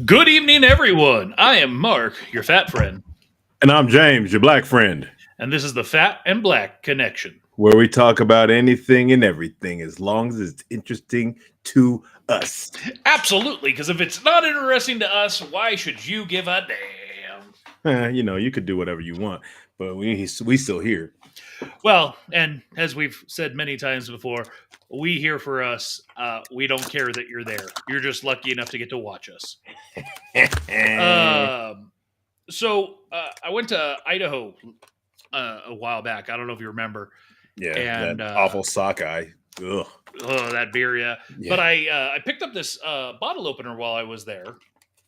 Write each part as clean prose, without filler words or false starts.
Good evening, everyone. I am Mark, your fat friend, And I'm James, your black friend, and this is the Fat and Black Connection. where we talk about anything and everything as long as it's interesting to us. Absolutely, because if it's not interesting to us, why should you give a damn? You could do whatever you want, but we still here. Well, and as we've said many times before, we here for us. We don't care that you're there. You're just lucky enough to get to watch us. So I went to Idaho a while back. I don't know if you remember. Yeah, And that awful sockeye. Ugh. Oh, that beer, yeah. But I picked up this bottle opener while I was there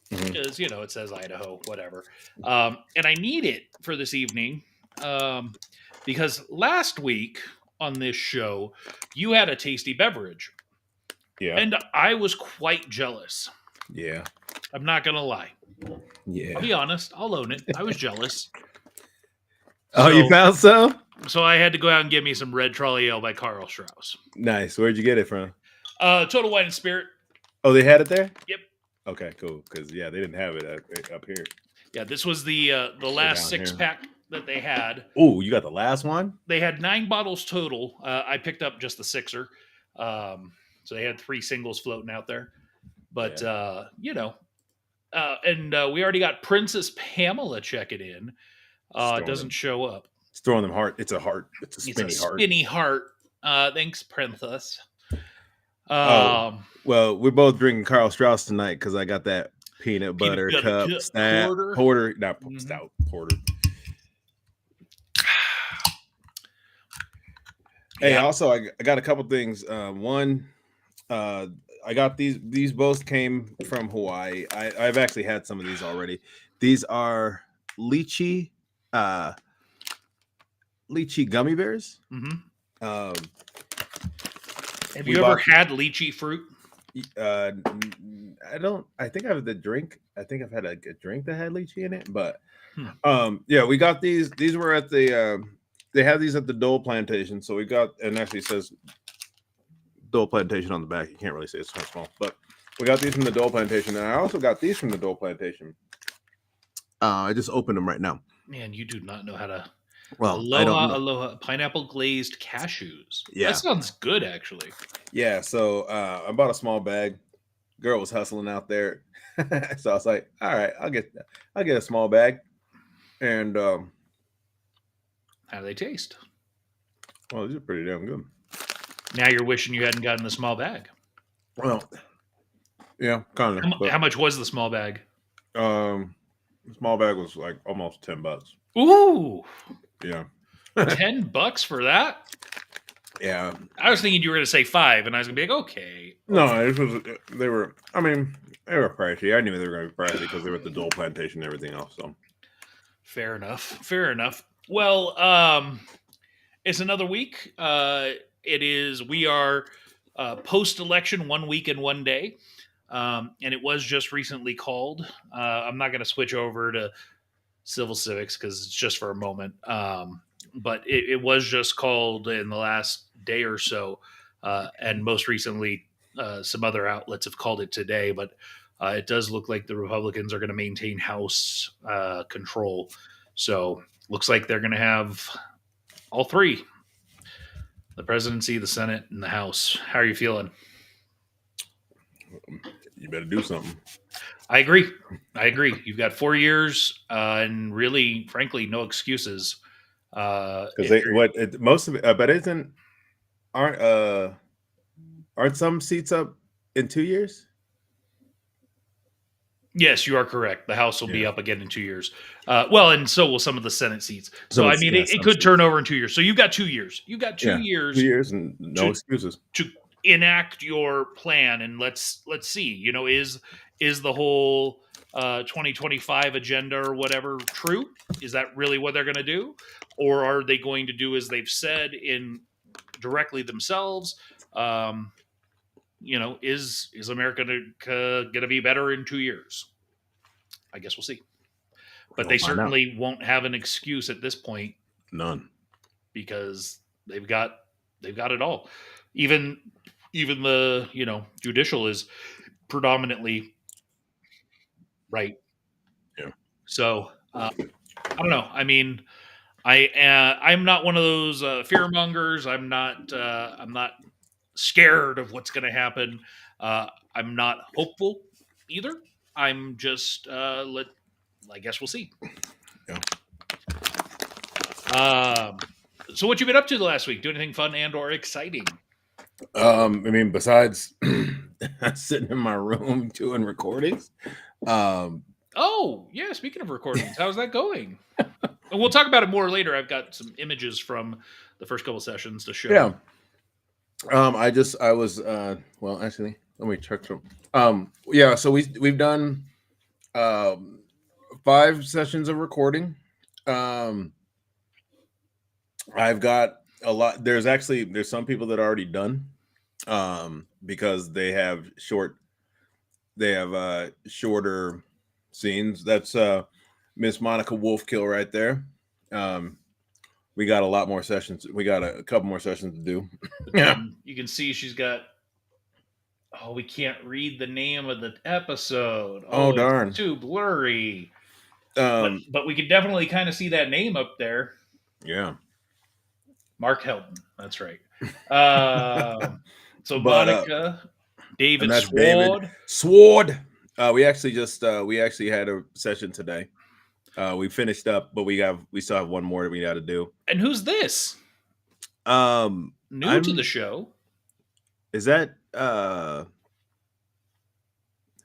because it says Idaho, whatever. And I need it for this evening because last week on this show you had a tasty beverage, and I was quite jealous. Yeah, I'm not gonna lie. yeah. I'll be honest. I'll own it. I was jealous. Oh, you found some? So I had to go out and get me some Red Trolley Ale by Carl Strauss. Nice. Where'd you get it from? Total Wine and Spirit. Oh, they had it there? Yep. Okay, cool. Because they didn't have it up here. Yeah, this was the last 6-pack that they had. Oh, you got the last one? They had 9 bottles total. I picked up just the 6er. So they had 3 singles floating out there. But, and we already got Princess Pamela checking in. It doesn't show up. It's throwing them heart. It's a heart. It's a spinny heart. Spinny heart. Thanks, Princess. Well, we're both drinking Carl Strauss tonight because I got that peanut butter cup stout porter, not stout porter. Hey, also I got a couple things. One, I got these both came from Hawaii. I've actually had some of these already. These are lychee gummy bears. Have you ever had lychee fruit? I think I have the drink. I think I've had a drink that had lychee in it, but we got these. These were at the they have these at the Dole Plantation. So we got, and actually it says Dole Plantation on the back. You can't really say it's so small, but we got these from the Dole Plantation, and I also got these from the Dole Plantation. I just opened them right now. Man, you do not know how to. Well, I don't know. Aloha pineapple glazed cashews. Yeah. That sounds good, actually. Yeah, so I bought a small bag. Girl was hustling out there, so I was like, "All right, I'll get a small bag." And How do they taste? well, these are pretty damn good. Now you're wishing you hadn't gotten the small bag. Well, yeah, kind of. How much was the small bag? The small bag was like almost $10. Ooh, Yeah, $10 for that? yeah. I was thinking you were going to say $5, and I was going to be like, okay. No, they were. I mean, they were pricey. I knew they were going to be pricey because they were at the Dole Plantation and everything else. So fair enough. Well, it's another week. We are post-election 1 week and 1 day. And it was just recently called. I'm not going to switch over to civil civics because it's just for a moment. But it was just called in the last day or so. And most recently, some other outlets have called it today. But it does look like the Republicans are going to maintain House control. So looks like they're going to have all three: the presidency, the Senate, and the House. How are you feeling? you better do something. I agree. You've got 4 years, and really, frankly, no excuses. Because most of it, but aren't some seats up in 2 years? Yes, you are correct. The House will be up again in 2 years. Well, and so will some of the Senate seats. So, I mean, it could turn over in 2 years. So you've got 2 years. You've got 2 years. 2 years and no excuses to enact your plan, and let's see. You know, is the whole 2025 agenda or whatever true? Is that really what they're going to do, or are they going to do as they've said in directly themselves? You know, is America going to be better in 2 years? I guess we'll see. But they certainly won't have an excuse at this point. None, because they've got it all. Even the judicial is predominantly right. Yeah. So I don't know. I mean, I'm not one of those fear mongers. I'm not scared of what's going to happen. I'm not hopeful either. I'm just I guess we'll see. Yeah. So what you been up to the last week? Do anything fun and or exciting? I mean, besides sitting in my room doing recordings. Oh yeah, speaking of recordings, how's that going? And we'll talk about it more later. I've got some images from the first couple sessions to show. Yeah. I was well, actually, let me check some. Yeah, so we've done 5 sessions of recording. I've got a lot. There's some people that are already done because they have shorter scenes. That's Miss Monica Wolfkill right there. We got a lot more sessions. We got a couple more sessions to do. Yeah, you can see she's got. Oh, we can't read the name of the episode. Oh darn! It's too blurry. But we could definitely kind of see that name up there. Yeah, Mark Helton. That's right. So Monica, David Sword. We actually had a session today. We finished up, but we still have one more that we got to do. And who's this? New to the show. Is that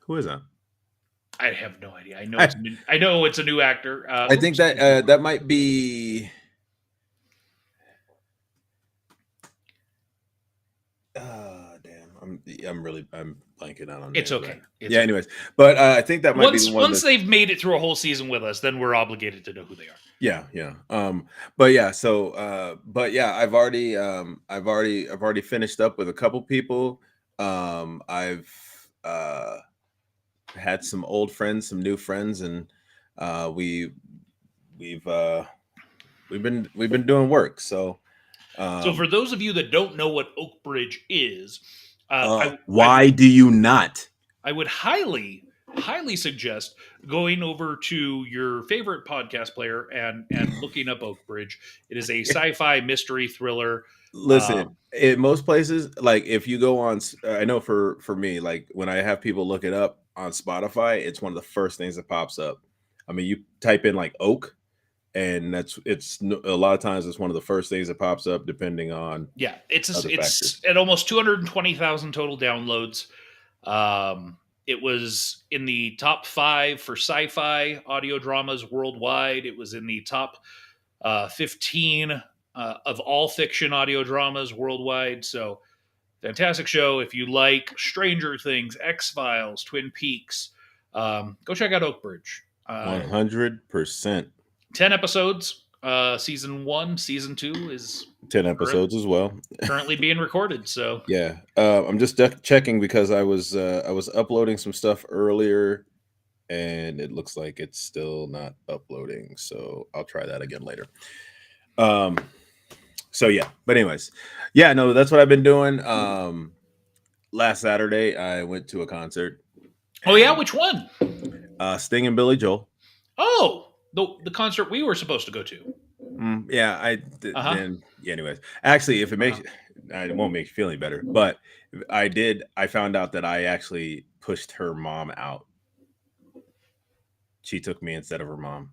who is that? I have no idea. I know it's a new actor. I think that might be. Damn, I'm blanking out on. It's okay. Anyways, but I think that might be the one. Once they've made it through a whole season with us, then we're obligated to know who they are. Yeah. But yeah, so but yeah, I've already finished up with a couple people. I've had some old friends, some new friends, and we've we've been doing work. So So for those of you that don't know what Oak Bridge is, why do you not? I would highly suggest going over to your favorite podcast player and looking up Oak Bridge. It is a sci-fi mystery thriller. Listen, in most places, like if you go on, I know for me, like when I have people look it up on Spotify, it's one of the first things that pops up. I mean, you type in like Oak, and it's a lot of times it's one of the first things that pops up, depending on it's at almost 220,000 total downloads. It was in the top 5 for sci-fi audio dramas worldwide. It was in the top 15 of all fiction audio dramas worldwide. So fantastic show. If you like Stranger Things, X-Files, Twin Peaks, go check out Oak Bridge. 100%. 10 episodes. Season 1, season 2 is 10 episodes as well. Currently being recorded. So yeah, I'm just checking because I was uploading some stuff earlier, and it looks like it's still not uploading. So I'll try that again later. So yeah, but anyways, yeah, no, that's what I've been doing. Last Saturday I went to a concert. Oh yeah, which one? Sting and Billy Joel. Oh, the concert we were supposed to go to. Yeah, anyways, actually, if it makes it won't make you feel any better, but I found out that I actually pushed her mom out. She took me instead of her mom.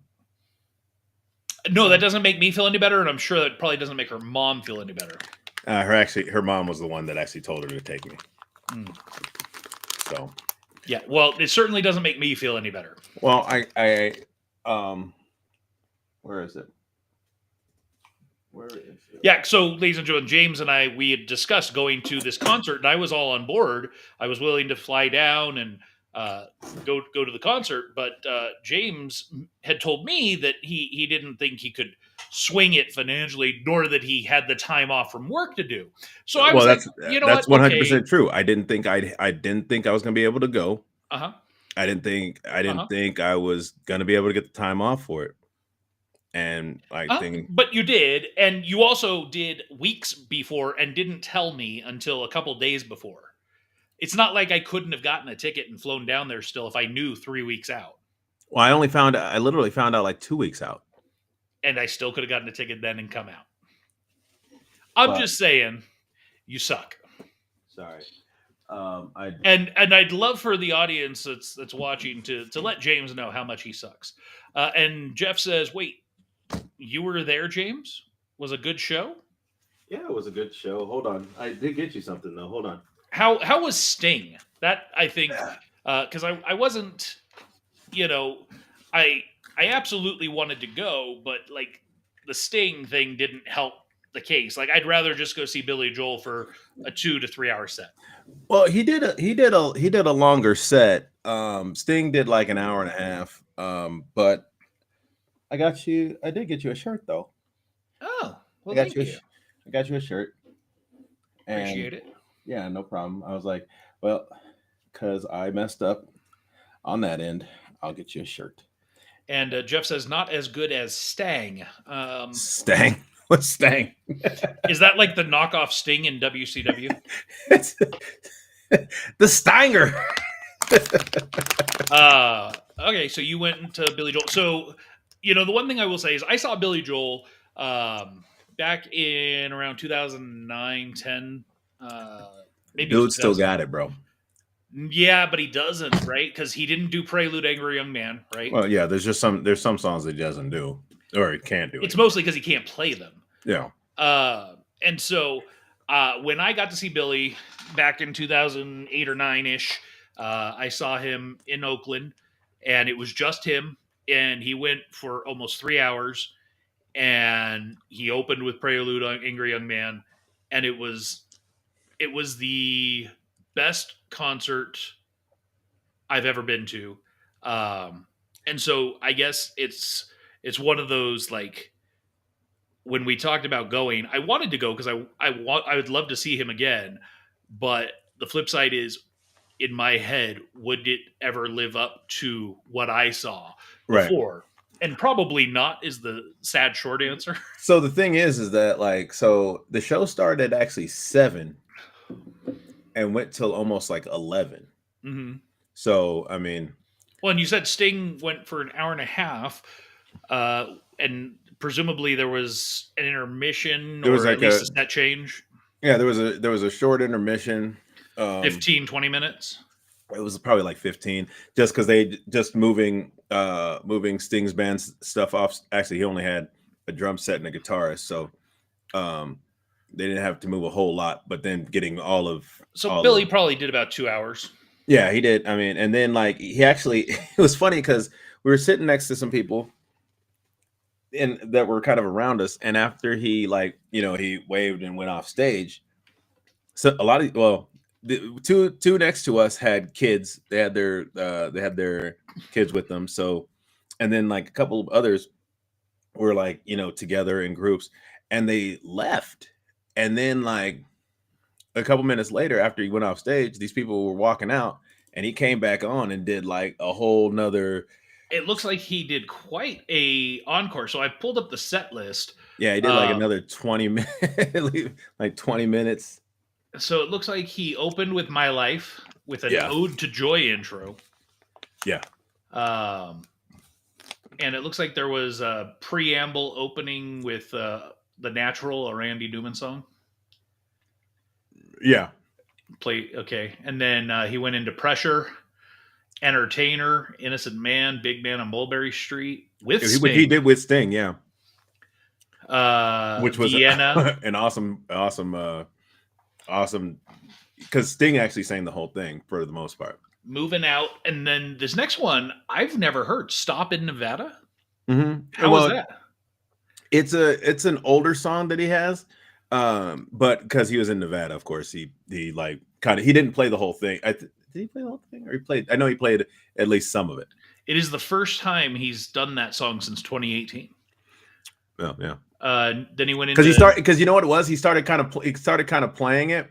No, that doesn't make me feel any better, and I'm sure that probably doesn't make her mom feel any better. Her mom was the one that actually told her to take me. So, yeah, well, it certainly doesn't make me feel any better. Well, where is it? Yeah, so ladies and gentlemen, James and I, we had discussed going to this concert, and I was all on board. I was willing to fly down and go to the concert, but James had told me that he didn't think he could swing it financially, nor that he had the time off from work to do. So I was that's 100% true. I didn't think I was going to be able to go. I didn't think I was going to be able to get the time off for it. And but you did, and you also did weeks before and didn't tell me until a couple days before. It's not like I couldn't have gotten a ticket and flown down there still if I knew 3 weeks out. Well, I literally found out like 2 weeks out. And I still could have gotten a ticket then and come out. I'm just saying, you suck. Sorry. And I'd love for the audience that's watching to let James know how much he sucks. And Jeff says, wait, you were there, James? Was a good show? Yeah, it was a good show. Hold on. I did get you something, though. Hold on. How was Sting? That, I think, because I wasn't, I absolutely wanted to go, but, like, the Sting thing didn't help the case. Like, I'd rather just go see Billy Joel for a 2 to 3 hour set. Well, he did a longer set. Sting did like an hour and a half. But I did get you a shirt, though. Oh, well, I got you a shirt. Appreciate it. Yeah, no problem. I was like, well, because I messed up on that end, I'll get you a shirt. And Jeff says, not as good as Stang. Stang? What's Stang? Is that like the knockoff Sting in WCW? It's the Stanger. Okay, so you went into Billy Joel. So, the one thing I will say is I saw Billy Joel back in around 2009, 10. Maybe Dude still got it, bro. Yeah, but he doesn't, right? Because he didn't do Prelude, Angry Young Man, right? Well, yeah, there's some songs that he doesn't do, or he can't do. It's mostly because he can't play them. Yeah. And so when I got to see Billy back in 2008 or 9-ish, I saw him in Oakland, and it was just him, and he went for almost 3 hours, and he opened with Prelude on Angry Young Man, and it was the best concert I've ever been to. And so I guess it's one of those, like, when we talked about going, I wanted to go because I would love to see him again, but the flip side is, in my head, would it ever live up to what I saw before? And probably not is the sad short answer. So the thing is that like, so the show started at actually 7 and went till almost like 11. Mm-hmm. So I mean, Well, and you said Sting went for an hour and a half, and presumably there was an intermission there was or at like least a set change. yeah, there was a short intermission. 15, 20 minutes. It was probably like 15, just because they just moving Sting's band stuff off. Actually, he only had a drum set and a guitarist, so they didn't have to move a whole lot. But then getting So Billy probably did about 2 hours. Yeah, he did. I mean, and then like he actually, it was funny because we were sitting next to some people and that were kind of around us, and after he like he waved and went off stage. So a lot of the two next to us had kids. They had their kids with them. So, and then like a couple of others were like together in groups, and they left. And then like a couple minutes later, after he went off stage, these people were walking out, and he came back on and did like a whole nother. It looks like he did quite a encore. So I pulled up the set list. Yeah, he did like another 20 minutes, like 20 minutes. So it looks like he opened with My Life with an Ode to Joy intro. Yeah. And it looks like there was a preamble opening with The Natural, a Randy Newman song. Yeah. Okay. And then he went into Pressure, Entertainer, Innocent Man, Big Man on Mulberry Street with Sting. He did with Sting, yeah. Which was Vienna. An awesome because Sting actually sang the whole thing for the most part. Moving Out, and then this next one I've never heard. Stop in Nevada. Mm-hmm. How was that? It's an older song that he has, but because he was in Nevada, of course, he like he didn't play the whole thing. Did he play the whole thing, or he played? I know he played at least some of it. It is the first time he's done that song since 2018. Oh yeah. Then he went into because you know what it was. He started kind of playing it,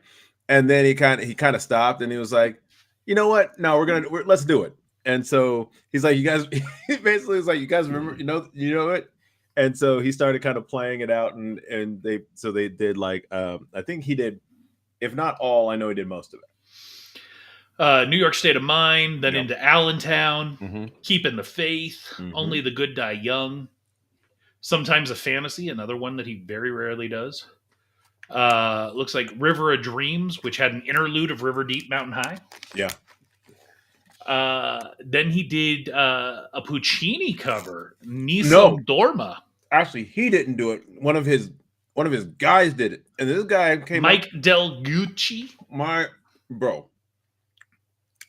and then he kind of stopped, and he was like, you know what? No, let's do it. And so he's like, you guys. He basically was like, you guys remember, you know it. And so he started kind of playing it out, and they did like I think he did, if not all, I know he did most of it. New York State of Mind, then into Allentown, mm-hmm. Keeping the Faith, mm-hmm. Only the Good Die Young. Sometimes a Fantasy, another one that he very rarely does. Looks like River of Dreams, which had an interlude of River Deep, Mountain High. Yeah. Then he did a Puccini cover, Nisum Dorma. Actually, he didn't do it. One of his guys did it, and this guy came. Mike Del Gucci. My bro.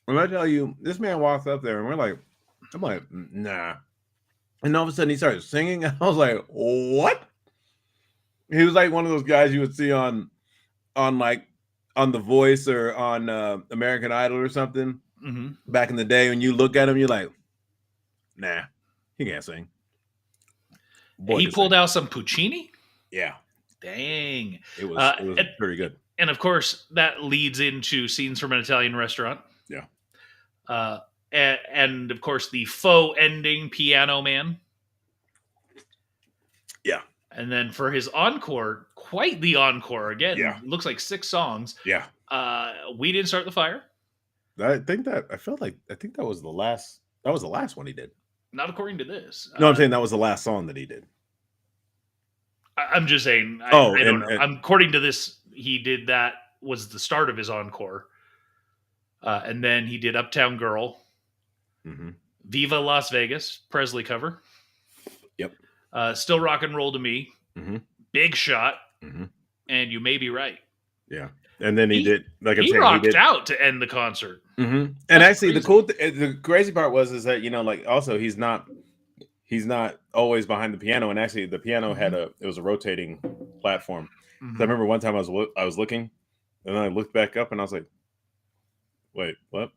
When I tell you, this man walks up there, and I'm like, nah. And all of a sudden, he started singing. I was like, what? He was like one of those guys you would see on The Voice or on American Idol or something back in the day. When you look at him, you're like, nah, he can't sing. He pulled out some Puccini? Yeah. Dang. It was pretty good. And of course, that leads into Scenes from an Italian Restaurant. Yeah. And of course, the faux ending, Piano Man. Yeah. And then for his encore, quite the encore again. Yeah. Looks like 6 songs. Yeah. We Didn't Start the Fire. I think that was the last one he did. Not according to this. No, I'm saying that was the last song that he did. I'm just saying. I don't know. According to this, he did that was the start of his encore. And then he did Uptown Girl. Mm-hmm. Viva Las Vegas, Presley cover. Yep. Still Rock and Roll to Me. Mm-hmm. Big Shot. Mm-hmm. And You May Be Right. Yeah. And then he did, like I'm saying, rocked out to end the concert. Mm-hmm. And actually, the crazy part was that like also he's not always behind the piano, and actually the piano had it was a rotating platform. Mm-hmm. So I remember one time I was looking, and then I looked back up, and I was like, wait, what?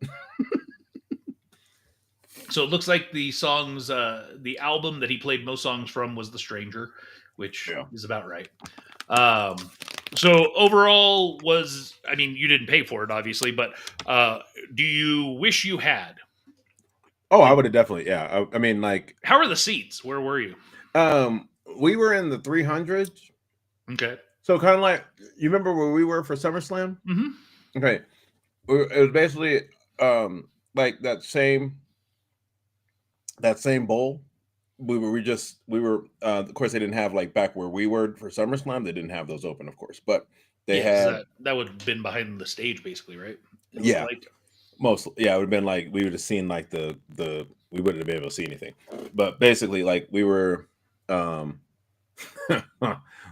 So it looks like the songs, the album that he played most songs from was The Stranger, which is about right. So overall you didn't pay for it, obviously, but do you wish you had? Oh, I would have definitely. Yeah, I mean, like, How are the seats? Where were you? we were in the 300s, Okay. so kind of like you remember where we were for SummerSlam. Mm-hmm. Okay, it was basically like that same bowl. We were of course they didn't have like back where we were for SummerSlam. They didn't have those open, of course, but they Yeah, because had that would have been behind the stage, basically, right? It looked yeah. like. Most yeah, it would have been like we would have seen like the we wouldn't have been able to see anything. But basically, like we were um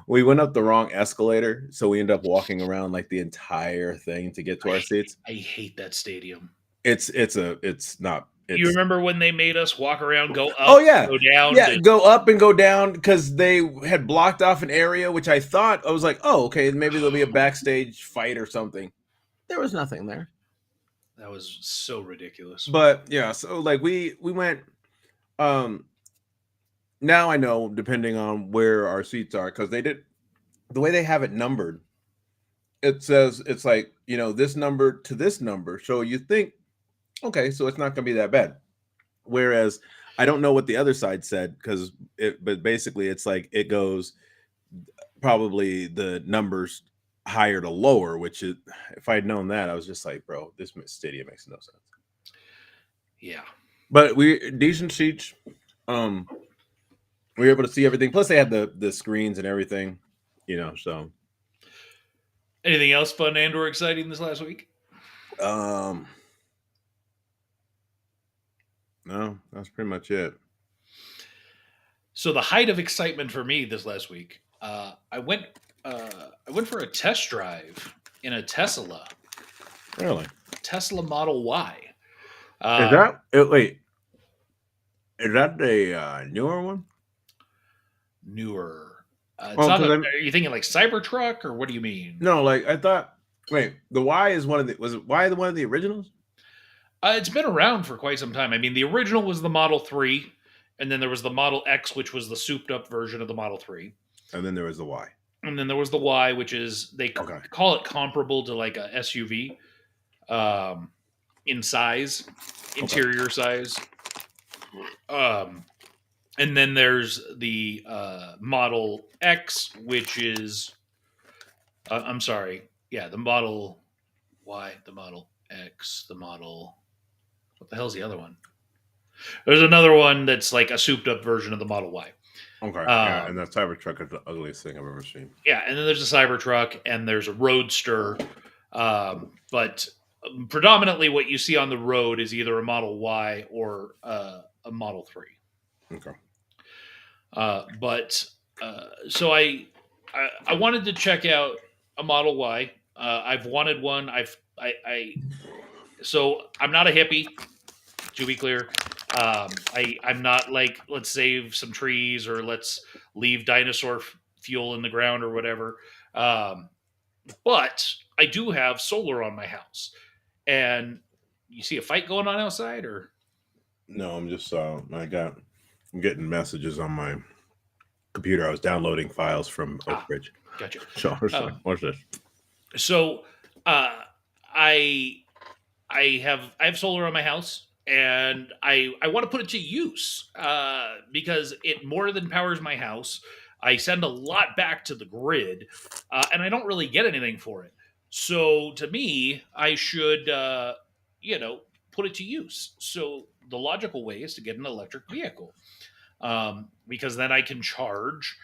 we went up the wrong escalator, so we ended up walking around like the entire thing to get to I our seats. I hate that stadium. It's not You it's remember when they made us walk around, go oh up, yeah. go down? Yeah, go up and go down because they had blocked off an area, which I thought I was like, oh, okay, maybe there'll be a backstage fight or something. There was nothing there. That was so ridiculous. But yeah, so like we went um now I know depending on where our seats are because they did the way they have it numbered. It says it's like this number to this number, so you think okay, so it's not going to be that bad. Whereas I don't know what the other side said but basically it's like it goes probably the numbers higher to lower, which is if I'd known that I was just like, bro, this stadium makes no sense. Yeah. But we decent seats. Um, we were able to see everything. Plus, they had the screens and everything. So Anything else fun and or exciting this last week? no, that's pretty much it. So the height of excitement for me this last week, I went for a test drive in a Tesla Really? Model Y. Is that wait? Is that the newer one? Newer? It's Oh, not. because Are you thinking like Cybertruck, or what do you mean? no, like I thought. Wait, the Y is was it Y the one of the originals? It's been around for quite some time. I mean, the original was the Model 3, and then there was the Model X, which was the souped up version of the Model 3. And then there was the Y. And then there was the Y, which is, they call it comparable to like a SUV in size, interior size. And then there's the Model X, which is, I'm sorry, yeah, the Model Y, the Model X, the Model, what the hell's the other one? There's another one that's like a souped up version of the Model Y. Okay. Yeah, and that Cybertruck is the ugliest thing I've ever seen. Yeah, and then there's a Cybertruck and there's a Roadster. But predominantly what you see on the road is either a Model Y or a Model 3. Okay. So I wanted to check out a Model Y. I've wanted one. So I'm not a hippie, to be clear. I'm not like, let's save some trees or let's leave dinosaur fuel in the ground or whatever. But I do have solar on my house. And you see a fight going on outside, or? No, I'm just I'm getting messages on my computer. I was downloading files from Oak Ridge. Gotcha. So what's this? So I have solar on my house, and I want to put it to use because it more than powers my house. I send a lot back to the grid, and I don't really get anything for it. So to me, I should put it to use. So the logical way is to get an electric vehicle, because then I can charge.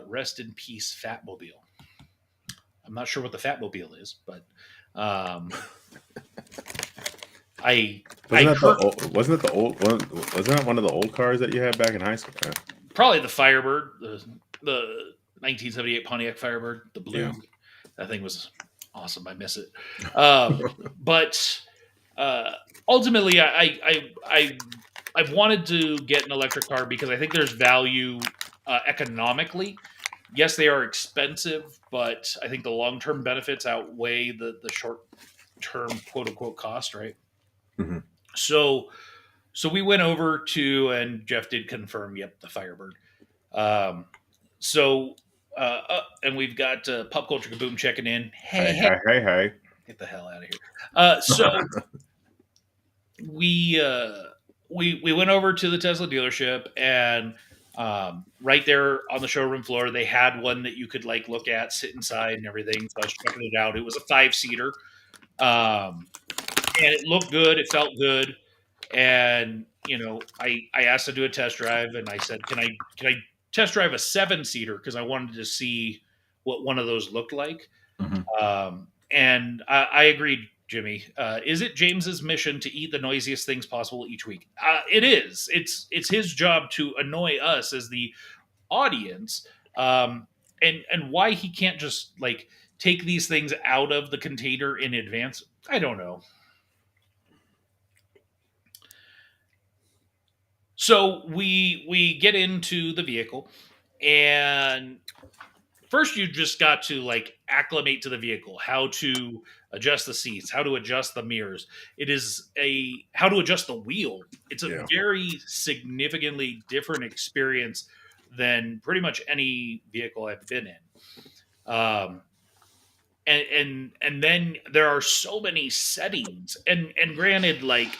Rest in peace, Fatmobile. I'm not sure what the Fatmobile is, but wasn't it the old one? Wasn't that one of the old cars that you had back in high school? Right? Probably the Firebird, the 1978 Pontiac Firebird, the blue. Yeah. That thing was awesome. I miss it. But ultimately, I've wanted to get an electric car because I think there's value economically. Yes, they are expensive, but I think the long-term benefits outweigh the short-term quote-unquote cost, right? Mm-hmm. So we went over to, and Jeff did confirm, yep, the Firebird. And we've got Pop Culture Kaboom checking in. Hey. Get the hell out of here. So we went over to the Tesla dealership, and right there on the showroom floor, they had one that you could like look at, sit inside, and everything. So I was checking it out. It was a 5-seater, and it looked good. It felt good, and I asked to do a test drive, and I said, can I test drive a 7-seater because I wanted to see what one of those looked like. And I agreed, Jimmy. Is it James's mission to eat the noisiest things possible each week? It is. It's his job to annoy us as the audience. And why he can't just like take these things out of the container in advance, I don't know. So we get into the vehicle, and first you just got to like acclimate to the vehicle, how to adjust the seats, how to adjust the mirrors. It is how to adjust the wheel. It's a very significantly different experience than pretty much any vehicle I've been in. And then there are so many settings, and granted, like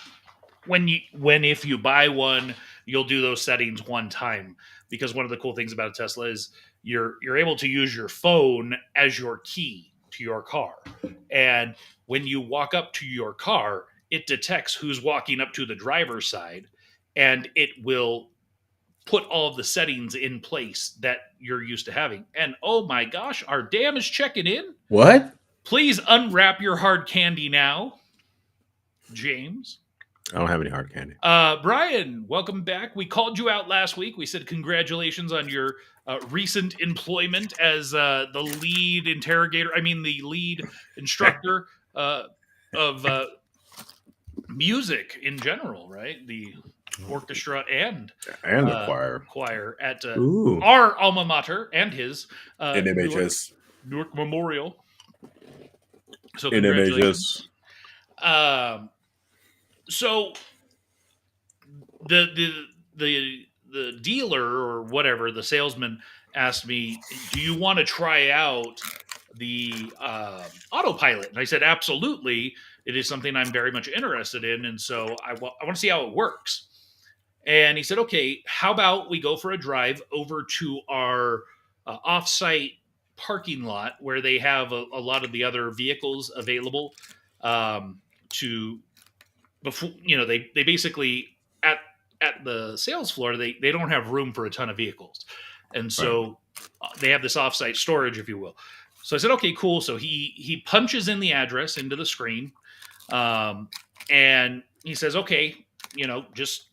if you buy one, you'll do those settings one time, because one of the cool things about a Tesla is you're able to use your phone as your key to your car. And when you walk up to your car, it detects who's walking up to the driver's side, and it will put all of the settings in place that you're used to having. And oh my gosh, our dam is checking in. What? Please unwrap your hard candy now, James. I don't have any hard candy. Brian, welcome back. We called you out last week. We said congratulations on your recent employment as the lead interrogator. I mean, the lead instructor of music in general, right? The orchestra and the choir at our alma mater and his NMHS Newark Memorial. So NMHS. So the dealer or whatever, the salesman asked me, do you want to try out the autopilot? And I said, absolutely. It is something I'm very much interested in. And so I want to see how it works. And he said, okay, how about we go for a drive over to our offsite parking lot where they have a lot of the other vehicles available to... Before, they basically at the sales floor, they don't have room for a ton of vehicles, and so they have this offsite storage, if you will. So I said, okay, cool. So he punches in the address into the screen, and he says, okay, just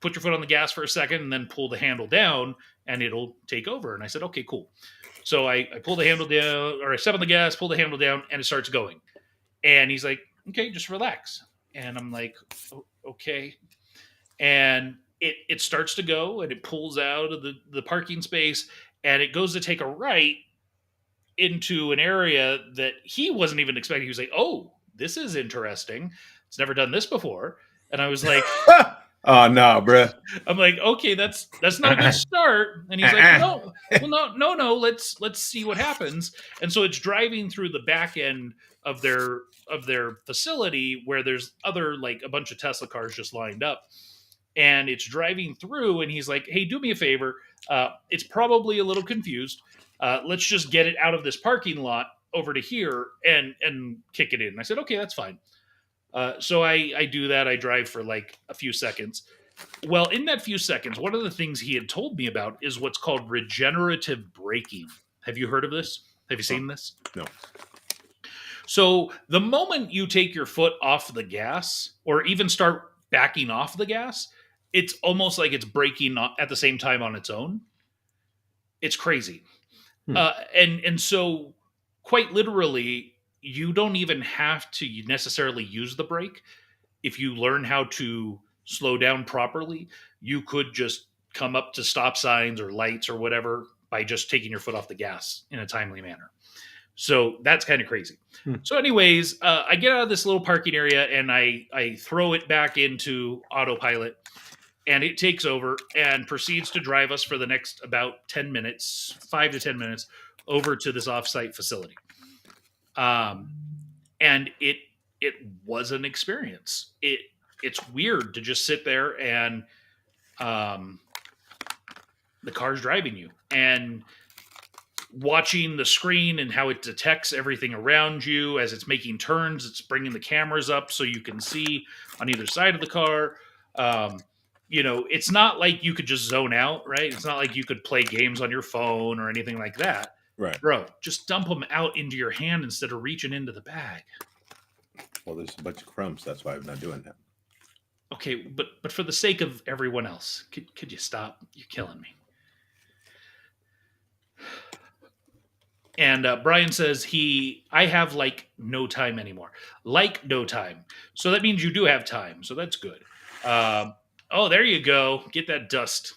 put your foot on the gas for a second and then pull the handle down and it'll take over. And I said, okay, cool. So I pull the handle down, or I step on the gas, pull the handle down, and it starts going. And he's like, okay, just relax. And I'm like, okay. And it starts to go, and it pulls out of the parking space, and it goes to take a right into an area that he wasn't even expecting. He was like, oh, this is interesting. It's never done this before. And I was like, oh, no, bruh. I'm like, okay, that's not a good start. And he's like, no, well, no, let's see what happens. And so it's driving through the back end of their facility where there's other, like, a bunch of Tesla cars just lined up, and it's driving through, and he's like, hey, do me a favor. It's probably a little confused. Let's just get it out of this parking lot over to here and kick it in. And I said, okay, that's fine. So I do that. I drive for like a few seconds. Well, in that few seconds, one of the things he had told me about is what's called regenerative braking. Have you heard of this? Have you seen this? No. So the moment you take your foot off the gas or even start backing off the gas, it's almost like it's braking at the same time on its own. It's crazy. And so quite literally, you don't even have to necessarily use the brake. If you learn how to slow down properly, you could just come up to stop signs or lights or whatever by just taking your foot off the gas in a timely manner. So that's kind of crazy. So anyways, I get out of this little parking area and I throw it back into autopilot, and it takes over and proceeds to drive us for the next about 10 minutes, 5 to 10 minutes, over to this offsite facility. And it was an experience. it's weird to just sit there and the car's driving you and watching the screen and how it detects everything around you as it's making turns. It's bringing the cameras up so you can see on either side of the car. It's not like you could just zone out, right? It's not like you could play games on your phone or anything like that. Right. Bro, just dump them out into your hand instead of reaching into the bag. Well, there's a bunch of crumbs. That's why I'm not doing that. Okay, but for the sake of everyone else, could you stop? You're killing me. And Brian says I have like no time anymore. Like no time. So that means you do have time. So that's good. Oh, there you go. Get that dust.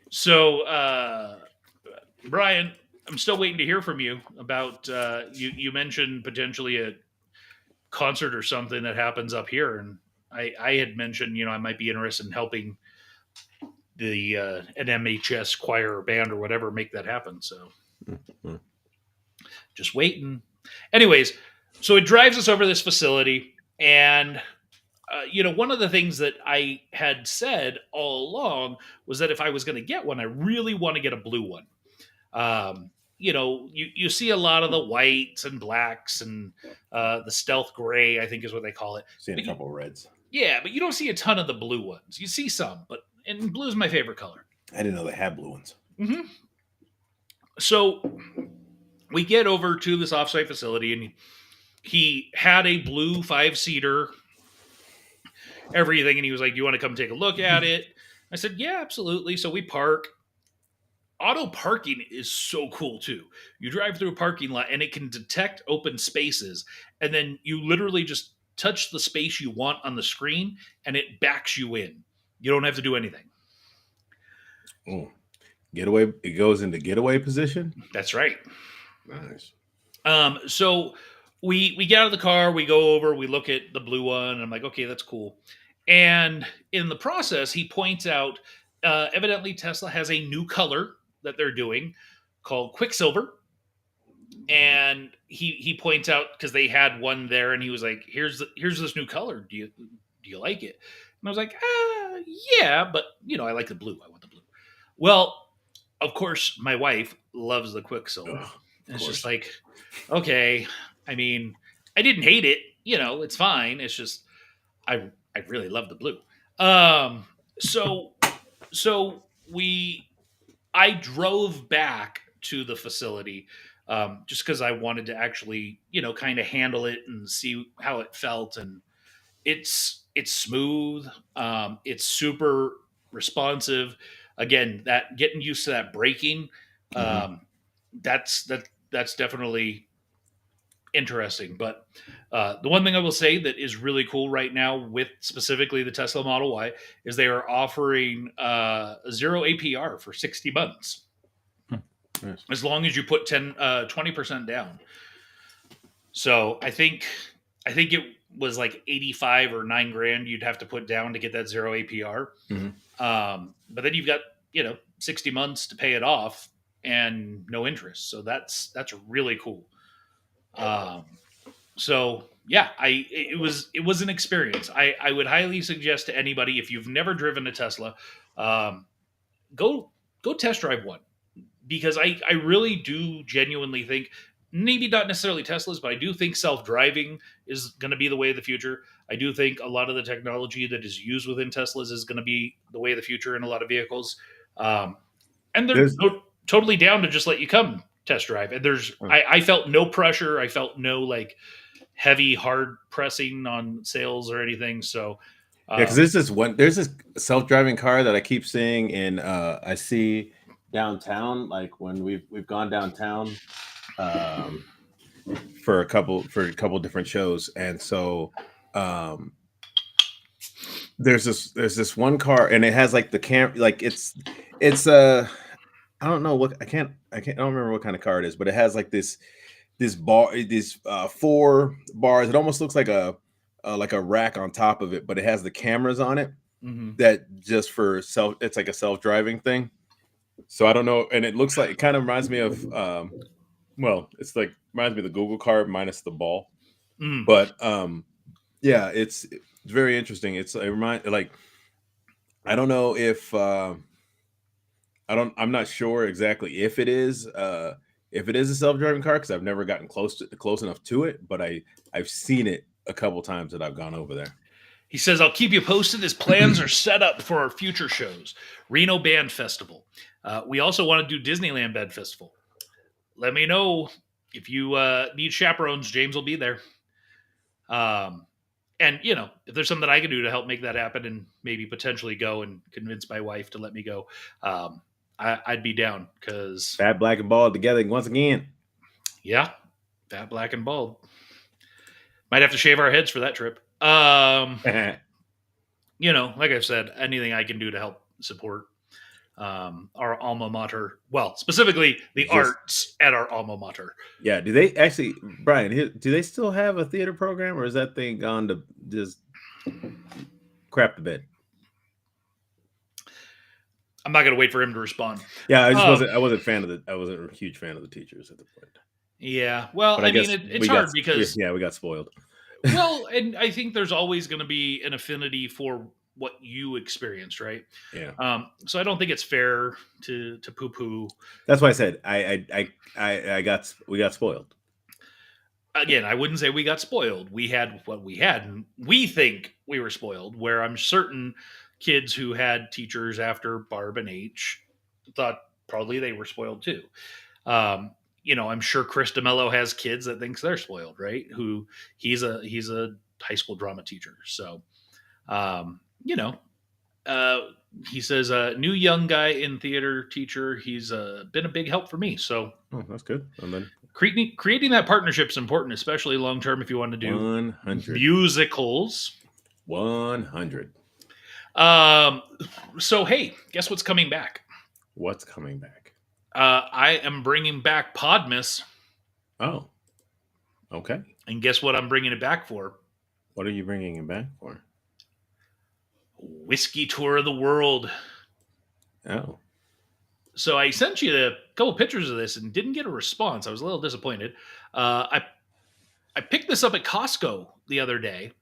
So, Brian, I'm still waiting to hear from you about, you mentioned potentially a concert or something that happens up here. And I had mentioned, I might be interested in helping the an MHS choir or band or whatever make that happen. So just waiting. Anyways, so it drives us over this facility, and one of the things that I had said all along was that if I was going to get one, I really want to get a blue one. You see a lot of the whites and blacks and the stealth gray, I think is what they call it. Seen a couple of reds. Yeah, but you don't see a ton of the blue ones. You see some, and blue is my favorite color. I didn't know they had blue ones. Mm-hmm. So we get over to this offsite facility, and he had a blue 5-seater, everything, and he was like, "Do you want to come take a look at it?" I said, "Yeah, absolutely." So we park. Auto parking is so cool too. You drive through a parking lot, and it can detect open spaces, and then you literally just touch the space you want on the screen, and it backs you in. You don't have to do anything. Oh, getaway. It goes into getaway position. That's right. Nice. So we get out of the car, we go over, we look at the blue one, and I'm like, okay, that's cool. And in the process, he points out, evidently Tesla has a new color that they're doing called Quicksilver. And he points out, because they had one there, and he was like, here's this new color. Do you like it? And I was like, yeah, but I like the blue. I want the blue. Well, of course, my wife loves the Quicksilver. It's just like, okay. I mean, I didn't hate it. It's fine. It's just, I really love the blue. So I drove back to the facility, just because I wanted to actually, kind of handle it and see how it felt. And it's smooth. It's super responsive. Again, that getting used to that braking, that's definitely interesting. But the one thing I will say that is really cool right now with specifically the Tesla Model Y is they are offering 0 APR for 60 months. Nice. As long as you put 20% down. So I think it was like 85 or $9,000 you'd have to put down to get that 0 APR. But then you've got 60 months to pay it off and no interest. So that's really cool. So yeah, it was an experience. I would highly suggest to anybody, if you've never driven a Tesla, go test drive one, because I really do genuinely think, maybe not necessarily Teslas, but I do think self-driving is going to be the way of the future. I do think a lot of the technology that is used within Teslas is going to be the way of the future in a lot of vehicles. And they're totally down to just let you come test drive. And I felt no pressure. I felt no like heavy, hard pressing on sales or anything. So yeah, because there's this self-driving car that I keep seeing in I see downtown, like when we've gone downtown for a couple different shows, and so there's this one car, and it has like the like it's I don't know what I don't remember what kind of car it is, but it has like this bar, these 4 bars. It almost looks like a rack on top of it, but it has the cameras on it that just for it's like a self-driving thing. So I don't know, and it looks like, it kind of reminds me of reminds me of the Google car minus the ball. Mm. But yeah, it's very interesting. It's a like I don't know if I'm not sure exactly if it is a self-driving car because I've never gotten close enough to it, but I've seen it a couple times that I've gone over there. He says, I'll keep you posted as plans are set up for our future shows. Reno Band Festival. We also want to do Disneyland Band Festival. Let me know if you need chaperones. James will be there. And, you know, if there's something I can do to help make that happen and maybe potentially go and convince my wife to let me go, I'd be down because... Fat, Black, and Bald together once again. Yeah, fat, black, and bald. Might have to shave our heads for that trip. You know, like I've said, anything I can do to help support our alma mater. Well, specifically the arts at our alma mater. Yeah. Do they actually, Brian? Do they still have a theater program, or is that thing gone to just crap the bed? I'm not going to wait for him to respond. Yeah, I wasn't a huge fan of the teachers at the point. Yeah, well, I mean, it's hard because we got spoiled. Well, and I think there's always going to be an affinity for what you experienced, right? Yeah. So I don't think it's fair to poo-poo. That's why I said we got spoiled. Again, I wouldn't say we got spoiled. We had what we had, and we think we were spoiled. Where I'm certain kids who had teachers after Barb and H thought probably they were spoiled too. You know, I'm sure Chris DeMello has kids that thinks they're spoiled, right? Who he's a high school drama teacher. So, you know, he says, new young guy in theater teacher. He's been a big help for me. So that's good. And then creating that partnership is important, especially long term if you want to do 100 musicals. 100. So hey, guess what's coming back? What's coming back? I am bringing back Podmas. Oh, okay. And guess what I'm bringing it back for? What are you bringing it back for? Whiskey Tour of the World. Oh. So I sent you a couple pictures of this and didn't get a response. I was a little disappointed. I picked this up at Costco the other day.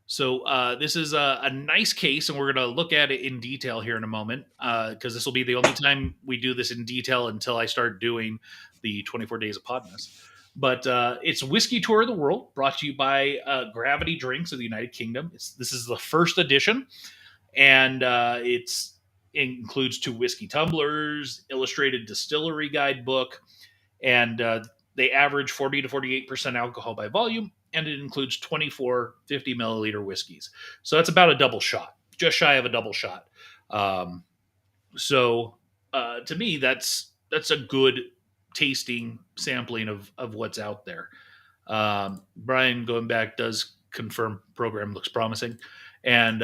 So this is a nice case, and we're going to look at it in detail here in a moment, because this will be the only time we do this in detail until I start doing the 24 Days of Podmas. But it's Whiskey Tour of the World, brought to you by Gravity Drinks of the United Kingdom. This is the first edition, and it includes 2 whiskey tumblers, illustrated distillery guidebook, and they average 40 to 48% alcohol by volume, and it includes 24 50-milliliter whiskeys. So that's about a double shot, just shy of a double shot. So to me, that's a good tasting sampling of what's out there. Brian, going back, does confirm program looks promising. And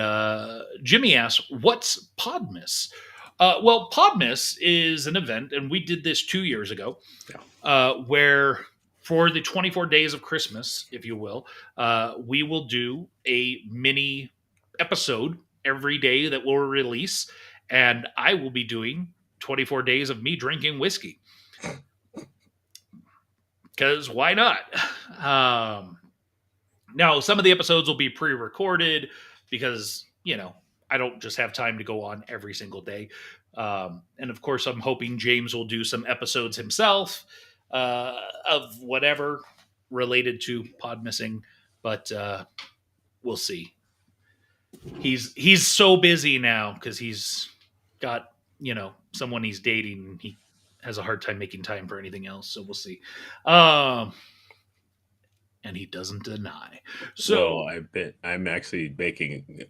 Jimmy asks, what's Podmas? Well, Podmas is an event, and we did this 2 years ago, where for the 24 days of Christmas, if you will, we will do a mini episode every day that we'll release, and I will be doing 24 days of me drinking whiskey. Because why not? Now, some of the episodes will be pre-recorded because, you know, I don't just have time to go on every single day. And of course, I'm hoping James will do some episodes himself of whatever related to Podmissing, but we'll see. He's so busy now because he's got, you know, someone he's dating, and he has a hard time making time for anything else. So we'll see. And he doesn't deny. So well, I'm actually making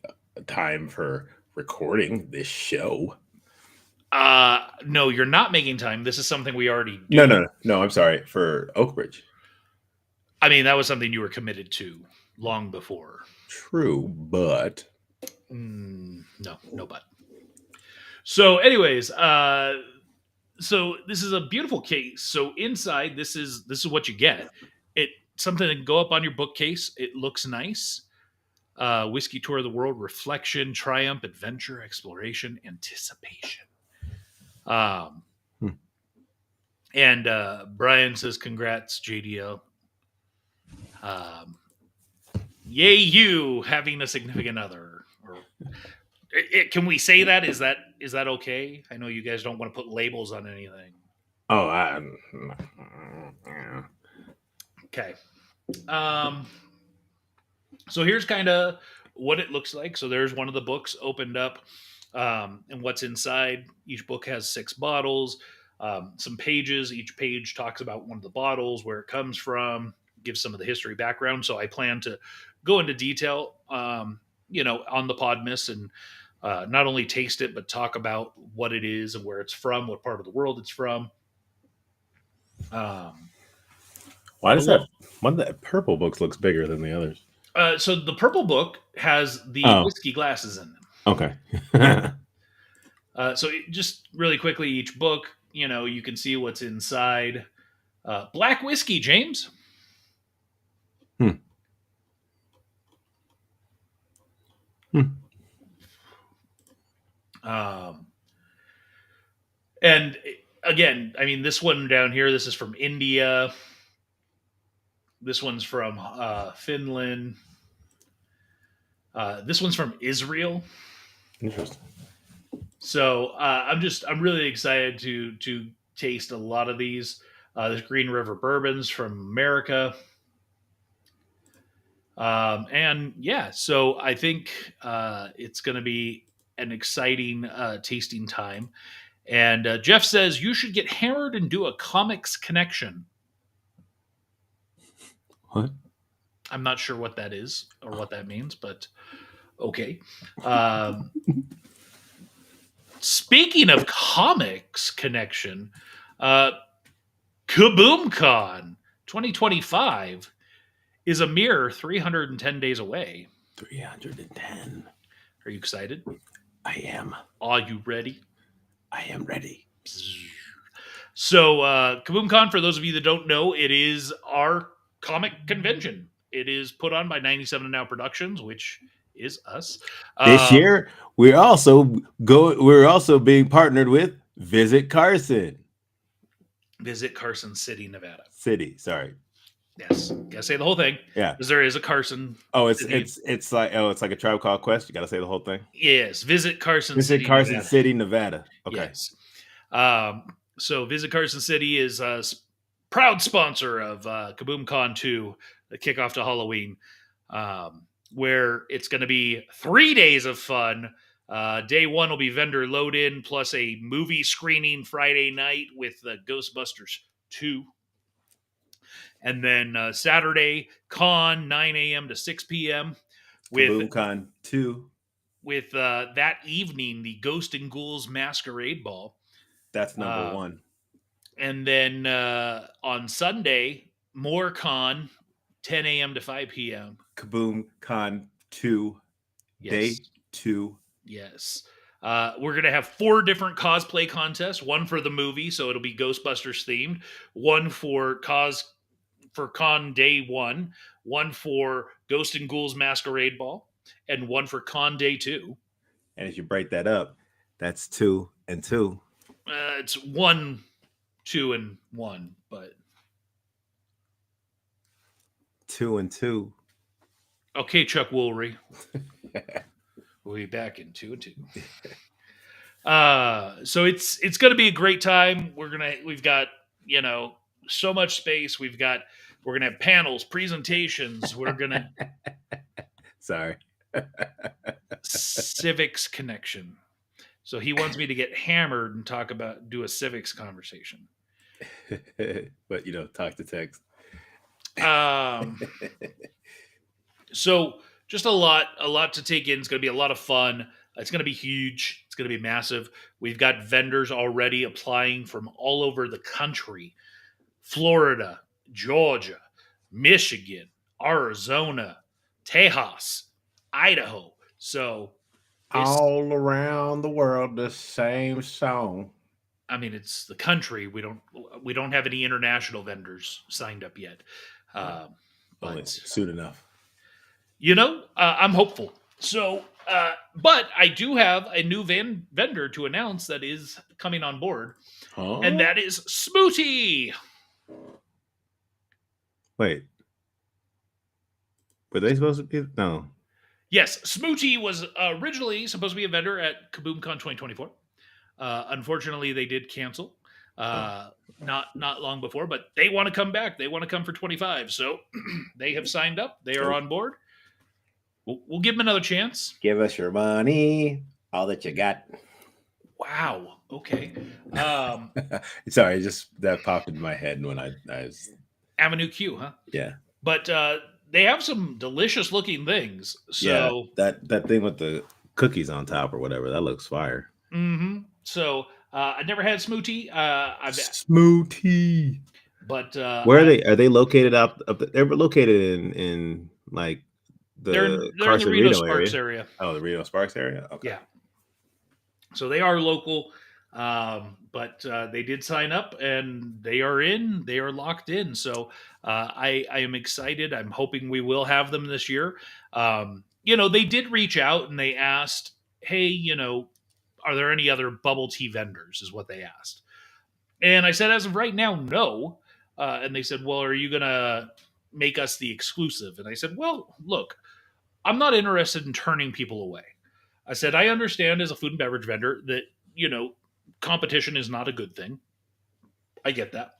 time for recording this show. No, you're not making time. This is something we already do. No. I'm sorry, for Oakbridge. I mean, that was something you were committed to long before. True, but no but. So, anyways, so this is a beautiful case. So inside, this is what you get. It's something that can go up on your bookcase. It looks nice. Whiskey Tour of the World: Reflection, Triumph, Adventure, Exploration, Anticipation. And Brian says, "Congrats, JDL." Um, yay, you having a significant other. Or can we say that? Is that okay? I know you guys don't want to put labels on anything. Oh, Okay. So here's kind of what it looks like. So there's one of the books opened up, and what's inside. Each book has 6 bottles, some pages. Each page talks about one of the bottles, where it comes from, gives some of the history background. So I plan to go into detail, on the Podmas, and not only taste it, but talk about what it is and where it's from, what part of the world it's from. why does that one of the purple books looks bigger than the others? So the purple book has the whiskey glasses in them. Okay. So just really quickly, each book, you can see what's inside. Black whiskey, James. And again, I mean, this one down here, this is from India. This one's from Finland. This one's from Israel. Interesting. So I'm really excited to taste a lot of these. There's Green River bourbons from America. And yeah, so I think it's going to be an exciting tasting time. And Jeff says you should get hammered and do a comics connection. What? I'm not sure what that is or what that means, but okay. Speaking of comics connection, KaboomCon 2025 is a mere 310 days away. 310. Are you excited? I am. Are you ready? I am ready. So, KaboomCon, for those of you that don't know, it is our comic convention. It is put on by 97 Now Productions, which is us. This year, we're also being partnered with Visit Carson. Visit Carson City, Nevada. Sorry. Yes, gotta say the whole thing. Yeah, because there is a Carson. Oh, it's like a Tribe Called Quest. You gotta say the whole thing. Yes, Visit Carson. Visit Carson City, Nevada. Okay. Yes. So Visit Carson City is a proud sponsor of KaboomCon 2, the kickoff to Halloween, where it's going to be 3 days of fun. Day 1 will be vendor load-in plus a movie screening Friday night with Ghostbusters 2. And then Saturday, con 9 a.m. to 6 p.m. with KaboomCon 2. With that evening, the Ghost and Ghouls Masquerade Ball. That's number 1. And then on Sunday, more con, 10 a.m. to 5 p.m. KaboomCon 2, yes. Day 2. Yes. We're going to have 4 different cosplay contests. One for the movie, so it'll be Ghostbusters themed. One for con day 1. One for Ghost and Ghouls Masquerade Ball. And one for con day 2. And if you break that up, that's 2 and 2. It's 1, 2, and 1, but 2 and 2. Okay, Chuck Woolery. We'll be back in 2 and 2. So it's going to be a great time. We've got so much space. We're gonna have panels, presentations. We're gonna sorry. Civics connection. So he wants me to get hammered and do a civics conversation. But talk to text. So just a lot to take in. It's going to be a lot of fun. It's going to be huge. It's going to be massive. We've got vendors already applying from all over the country: Florida, Georgia, Michigan, Arizona, Tejas, Idaho. So all around the world, the same song. I mean, it's the country. We don't have any international vendors signed up yet. But soon enough. I'm hopeful. So, but I do have a new vendor to announce that is coming on board, and that is Smoothie. Wait, Were they supposed to be? No. Yes, Smoochie was originally supposed to be a vendor at KaboomCon 2024. Unfortunately, they did cancel Oh. not long before, but they want to come back. They want to come for 25, so they have signed up. They are on board. We'll give them another chance. Give us your money, all that you got. Wow. Okay. Sorry, just that popped into my head when I was. Avenue Q, huh? Yeah. But they have some delicious looking things. So that thing with the cookies on top or whatever, that looks fire. Mm-hmm. So I never had Smoothie. Smoothie. But where are they? Are they located they're located in like they're in the the Carson Reno Reno Sparks area. Oh, the Reno Sparks area. Okay. Yeah. So they are local, but they did sign up and they are in. They are locked in. So I am excited. I'm hoping we will have them this year. They did reach out and they asked, "Hey, are there any other bubble tea vendors?" Is what they asked. And I said, as of right now, no. And they said, well, are you going to make us the exclusive? And I said, well, look, I'm not interested in turning people away. I said, I understand as a food and beverage vendor that, competition is not a good thing. I get that.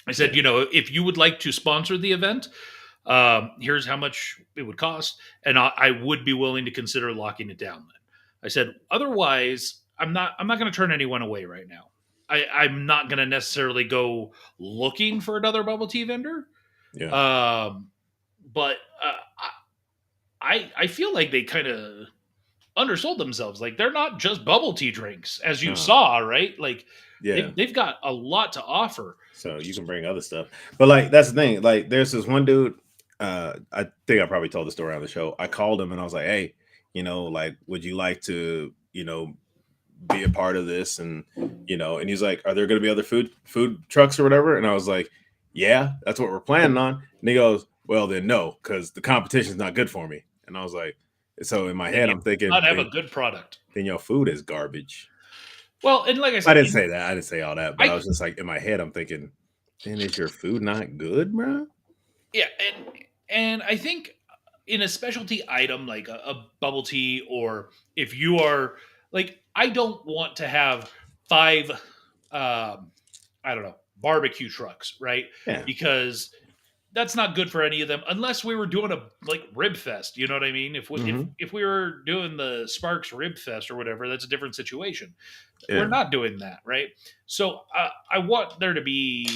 I said, if you would like to sponsor the event, here's how much it would cost. And I would be willing to consider locking it down then. I said, otherwise, I'm not going to turn anyone away right now. I'm not going to necessarily go looking for another bubble tea vendor. Yeah. But I feel like they kind of undersold themselves. Like they're not just bubble tea drinks, as you saw, right? Like they've got a lot to offer. So you can bring other stuff. But like that's the thing. Like there's this one dude. I think I probably told the story on the show. I called him and I was like, hey, like, would you like to, be a part of this? And and he's like, are there going to be other food trucks or whatever? And I was like, yeah, that's what we're planning on. And he goes, well then no, because the competition's not good for me. And I was like, so in my head I'm thinking, not have a good product, then your food is garbage. Well, and like I said, I didn't say that, I didn't say all that, but I was just like, in my head I'm thinking, then is your food not good, bro? Yeah. And I think in a specialty item like a bubble tea, or if you are like, I don't want to have 5, I don't know, barbecue trucks, right? Yeah. Because that's not good for any of them, unless we were doing a like rib fest. You know what I mean? If we were doing the Sparks Rib Fest or whatever, that's a different situation. Yeah. We're not doing that, right? So I want there to be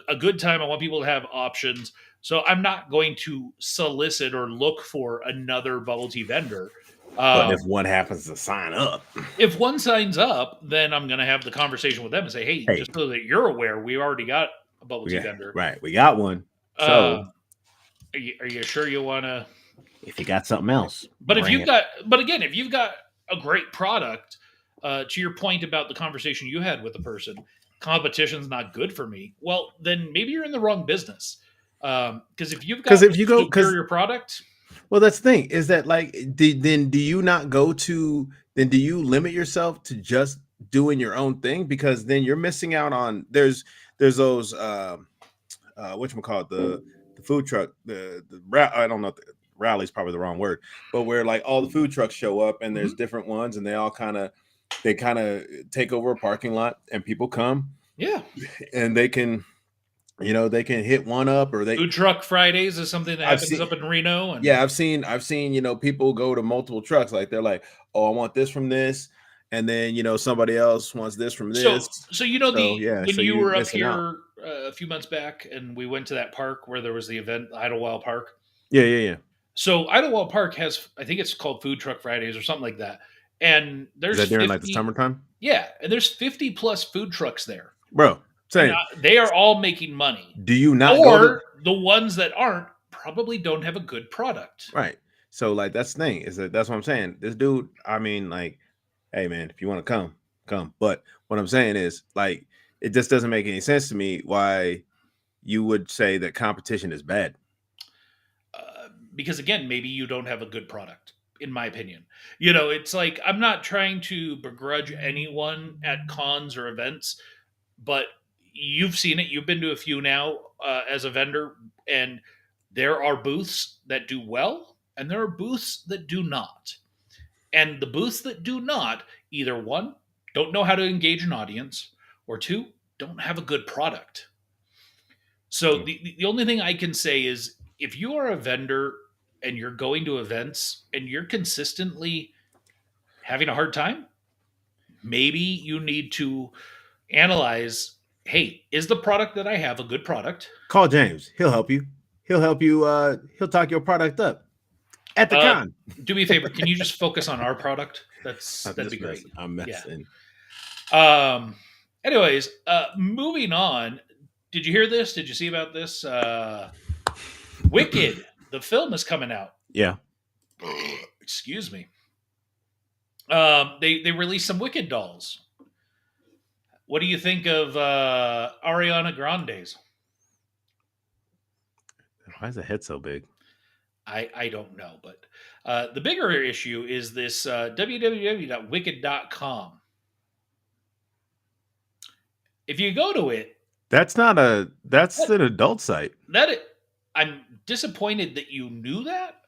a good time. I want people to have options. So I'm not going to solicit or look for another bubble tea vendor. But if one happens to sign up, if one signs up, then I'm going to have the conversation with them and say, hey, just so that you're aware, we already got a bubble tea vendor. Right. We got one. So are you sure you want to? If you got something else. But if you've got a great product, to your point about the conversation you had with the person, competition's not good for me. Well, then maybe you're in the wrong business. Because if you go superior product. Well, that's the thing is that like, then do you not go to, then do you limit yourself to just doing your own thing? Because then you're missing out on, there's those, whatchamacallit, the food truck, I don't know, rally's probably the wrong word, but where like all the food trucks show up and there's different ones and they all kind of take over a parking lot and people come. Yeah. And they can, they can hit one up, or they food truck Fridays is something that happens up in Reno. And I've seen, people go to multiple trucks. Like they're like, oh, I want this from this. And then, somebody else wants this from this. So when you were up here a few months back and we went to that park where there was the event, Idlewild Park. Yeah. So Idlewild Park has, I think it's called Food Truck Fridays or something like that. And there's is that during like the summertime? Yeah. And there's 50 plus food trucks there. Bro. They are all making money. Do you not? Or the ones that aren't probably don't have a good product. Right. So like that's the thing is that's what I'm saying. This dude, I mean, like, hey man, if you want to come. But what I'm saying is like it just doesn't make any sense to me why you would say that competition is bad. Because again, maybe you don't have a good product, in my opinion. It's like I'm not trying to begrudge anyone at cons or events, but you've seen it. You've been to a few now as a vendor, and There are booths that do well, and there are booths that do not. And the booths that do not, either one, don't know how to engage an audience, or two, don't have a good product. So the only thing I can say is if you are a vendor and you're going to events and you're consistently having a hard time, maybe you need to analyze, hey, is the product that I have a good product? Call James. He'll help you. He'll help you. He'll talk your product up at the con. Do me a favor. Can you just focus on our product? That'd be great. I'm messing. Anyways, moving on. Did you hear this? Did you see about this? Wicked, the film is coming out. Yeah. Excuse me. They released some Wicked dolls. What do you think of Ariana Grande's? Why is the head so big? I don't know, but the bigger issue is this www.wicked.com. If you go to it, that's an adult site. I'm disappointed that you knew that.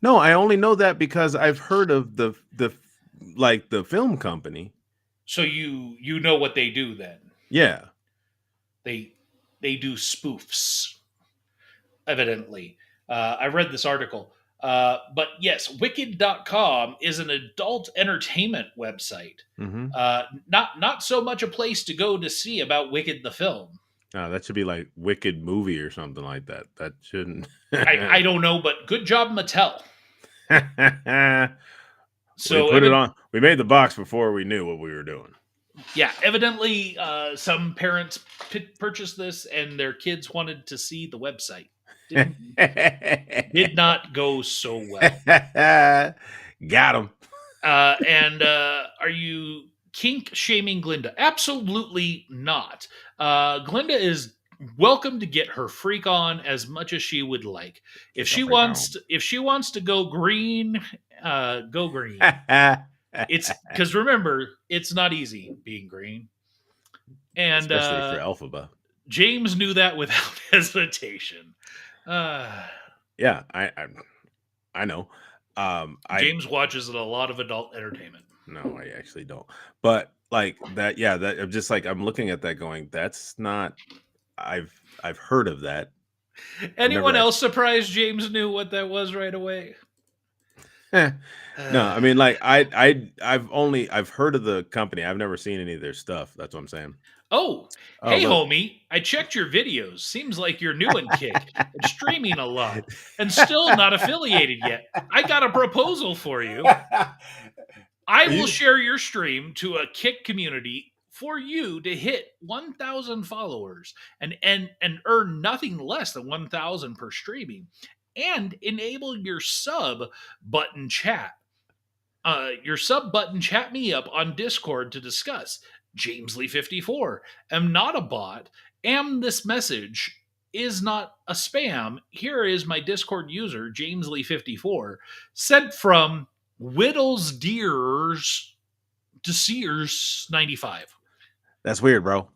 No, I only know that because I've heard of the film company. So you know what they do then? Yeah. They do spoofs, evidently. I read this article. But yes, Wicked.com is an adult entertainment website. Mm-hmm. Not so much a place to go to see about Wicked the film. That should be like Wicked movie or something like that. That shouldn't. I don't know, but good job, Mattel. So we put it on. We made the box before we knew what we were doing. Yeah, evidently, some parents purchased this and their kids wanted to see the website. Did not go so well. Got him. And are you kink shaming Glinda? Absolutely not. Glinda is welcome to get her freak on as much as she would like. If she wants to go green, go green. It's because remember, it's not easy being green. And especially for Elphaba. James knew that without hesitation. Yeah, I know. James watches a lot of adult entertainment. No, I actually don't. But like that, yeah, that I'm just like I'm looking at that going, that's not I've heard of that. Anyone else surprised James knew what that was right away? No, I mean like I've heard of the company. I've never seen any of their stuff. That's what I'm saying. Oh, hey, homie, I checked your videos. Seems like you're new in Kick and streaming a lot and still not affiliated yet. I got a proposal for you. I will share your stream to a Kick community for you to hit 1,000 followers and earn nothing less than 1,000 per streaming and enable your sub button chat. Your sub button chat me up on Discord to discuss. James Lee 54. Am not a bot. Am this message is not a spam. Here is my Discord user, James Lee 54, sent from Whittles Deers to Sears 95. That's weird, bro.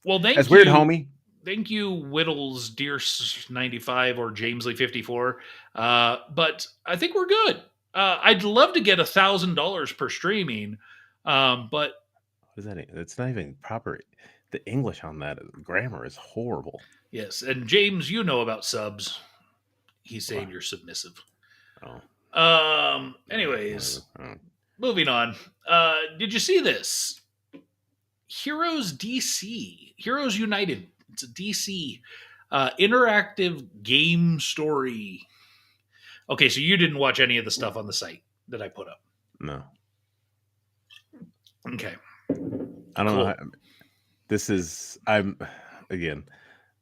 Well, that's weird, homie. Thank you, Whittles Deers 95 or James Lee 54. But I think we're good. I'd love to get $1,000 per streaming, but what is that? It's not even proper. The English on that grammar is horrible. Yes, and James, you know about subs. He's saying you're submissive. Oh. Anyways, moving on. Did you see this? Heroes DC, Heroes United. It's a DC interactive game story. Okay, so you didn't watch any of the stuff on the site that I put up. No. Okay. I don't know.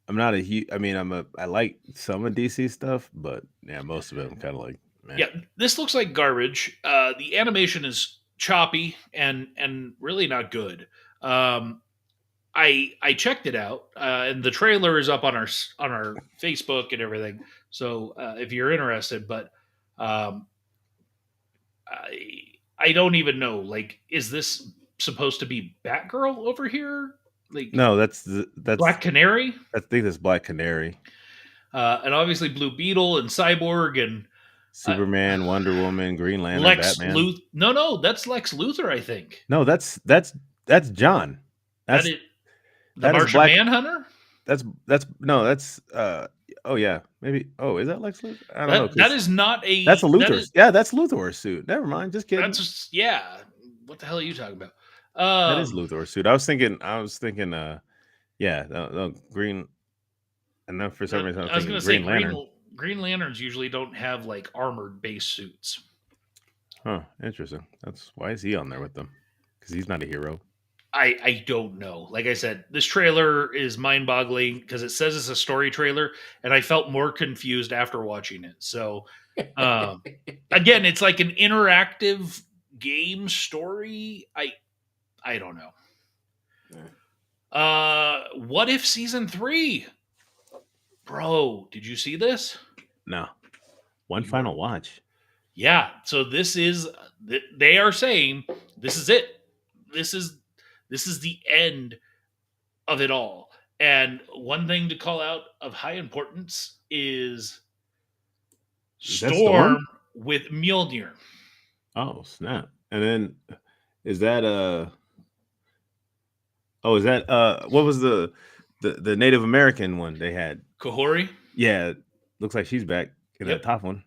I'm not a huge. I mean, I like some of DC stuff, but yeah, most of it I'm kind of like. Man. Yeah, this looks like garbage. The animation is choppy and really not good. I checked it out, and the trailer is up on our Facebook and everything. So if you're interested, but I don't even know. Like, is this supposed to be Batgirl over here? Like, no, that's Black Canary. I think that's Black Canary. and obviously Blue Beetle and Cyborg and Superman, Wonder Woman, Green Lantern, Lex Batman. Luthor. No, that's Lex Luthor, I think. No, that's John. That is the that is Martian Manhunter. That's oh yeah, maybe. Oh, is that Lex Luthor? I don't know. That is not a. That's a Luthor. Yeah, that's Luthor's suit. Never mind. Just kidding. That's just, yeah. What the hell are you talking about? That is Luthor's suit. I was thinking. Yeah, no, Green. And then for some reason, I was going to say Green Lantern. Green Lanterns usually don't have like armored base suits. Huh. Interesting. That's why is he on there with them? Because he's not a hero. I don't know. Like I said, this trailer is mind-boggling because it says it's a story trailer, and I felt more confused after watching it. So, again, it's like an interactive game story. I don't know. What if season 3? Bro, did you see this? No. One final watch. Yeah. So this is. They are saying this is it. This is the end of it all. And one thing to call out of high importance is Storm with Mjolnir. Oh, snap. And then is that what was the Native American one they had? Kahori? Yeah, looks like she's back in that top one.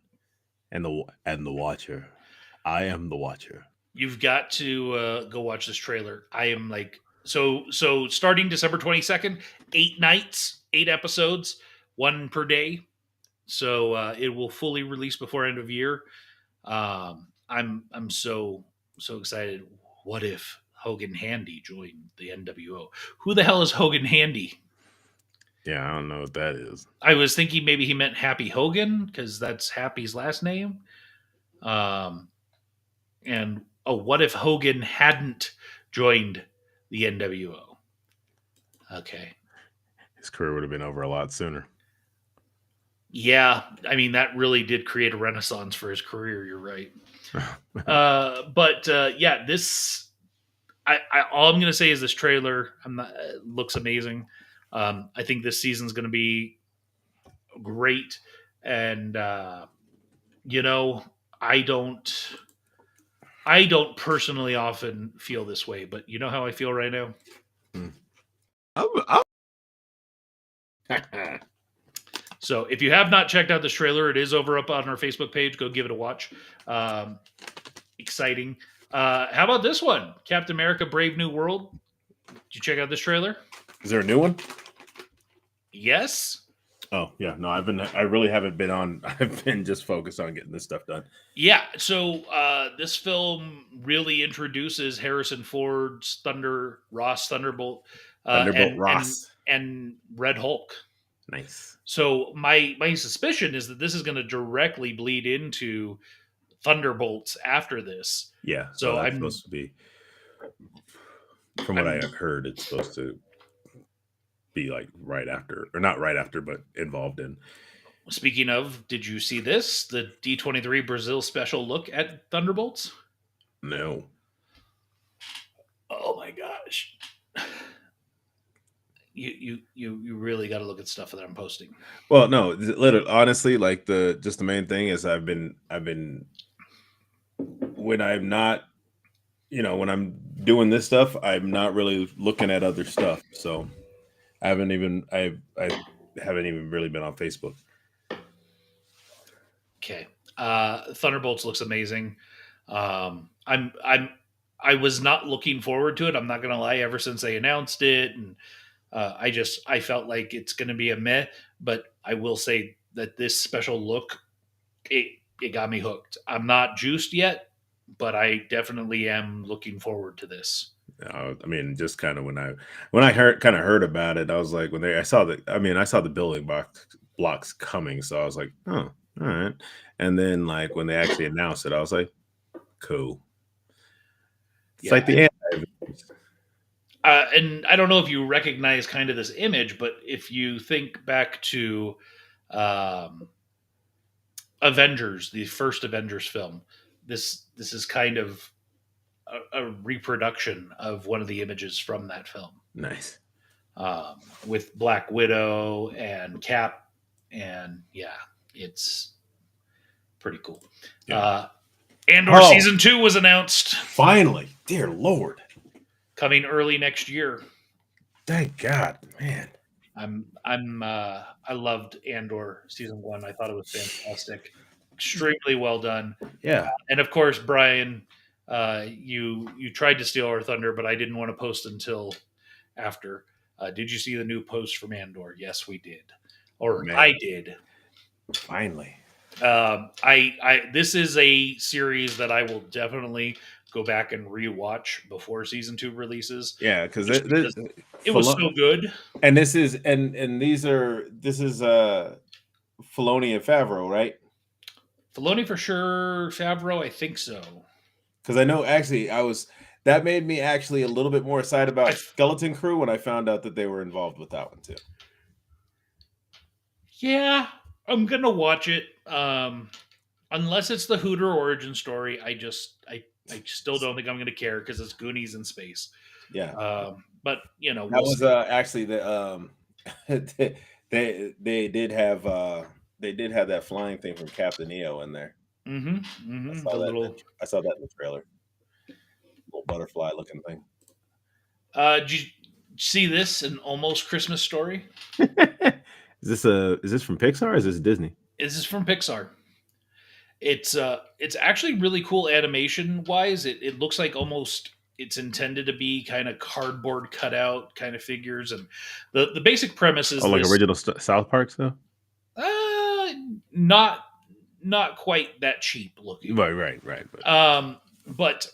And the Watcher. I am the Watcher. You've got to go watch this trailer. I am like so starting December 22nd, 8 nights, 8 episodes, 1 per day. So it will fully release before end of year. I'm so excited. What if Hogan Handy joined the NWO? Who the hell is Hogan Handy? Yeah, I don't know what that is. I was thinking maybe he meant Happy Hogan because that's Happy's last name. And what if Hogan hadn't joined the NWO? Okay. His career would have been over a lot sooner. Yeah, I mean, that really did create a renaissance for his career. You're right. But yeah, this, all I'm going to say is this trailer looks amazing. I think this season's going to be great. And, I don't personally often feel this way, but you know how I feel right now? So if you have not checked out this trailer, it is over up on our Facebook page. Go give it a watch. Exciting. How about this one? Captain America Brave New World. Did you check out this trailer? Is there a new one? Yes. Oh yeah, no, I really haven't been on. I've been just focused on getting this stuff done. Yeah, so this film really introduces Harrison Ford's Thunderbolt, Ross, and Red Hulk. Nice. So my suspicion is that this is going to directly bleed into Thunderbolts after this. Yeah. So I'm supposed to be. From what I heard, it's supposed to be like right after, or not right after, but involved in. Speaking of, did you see this? The D23 Brazil special look at Thunderbolts? No. Oh my gosh. You really got to look at stuff that I'm posting. Well, no, literally, honestly, like the main thing is I've been when I'm not, when I'm doing this stuff, I'm not really looking at other stuff. So I haven't even really been on Facebook. Okay. Thunderbolts looks amazing. I was not looking forward to it. I'm not going to lie, ever since they announced it. And I felt like it's going to be a meh, but I will say that this special look, it got me hooked. I'm not juiced yet, but I definitely am looking forward to this. I mean, just kind of when I heard about it, I was like, I saw the building blocks coming, so I was like, oh, all right. And then like when they actually announced it, I was like, cool. It's like the and I don't know if you recognize kind of this image, but if you think back to Avengers, the first Avengers film, this is kind of a reproduction of one of the images from that film. Nice. With Black Widow and Cap and yeah, it's pretty cool. Yeah. Andor season 2 was announced, Finally, dear Lord. coming early next year. Thank God, man. I loved Andor season 1. I thought it was fantastic, extremely well done. Yeah. And of course, Brian, you tried to steal our thunder, but I didn't want to post until after. Did you see the new post from Andor? Yes, we did, or Man. I did. Finally. This is a series that I will definitely go back and rewatch before season 2 releases. Yeah, because Just because it was so good. And this is this is Filoni and Favreau, right? Filoni for sure. Favreau, I think so. Because I know actually that made me actually a little bit more excited about Skeleton Crew when I found out that they were involved with that one too. Yeah, I'm gonna watch it. Unless it's the Hooter origin story, I still don't think I'm gonna care because it's Goonies in space. Yeah. But that was actually the they did have that flying thing from Captain EO in there. Mm-hmm. I saw that in the trailer. Little butterfly looking thing. Did you see this in Almost Christmas Story? Is this from Pixar or is this Disney? This is from Pixar. It's actually really cool animation wise. It looks like almost it's intended to be kind of cardboard cutout kind of figures, and the basic premise is like original South Park stuff. Not quite that cheap looking. Right. But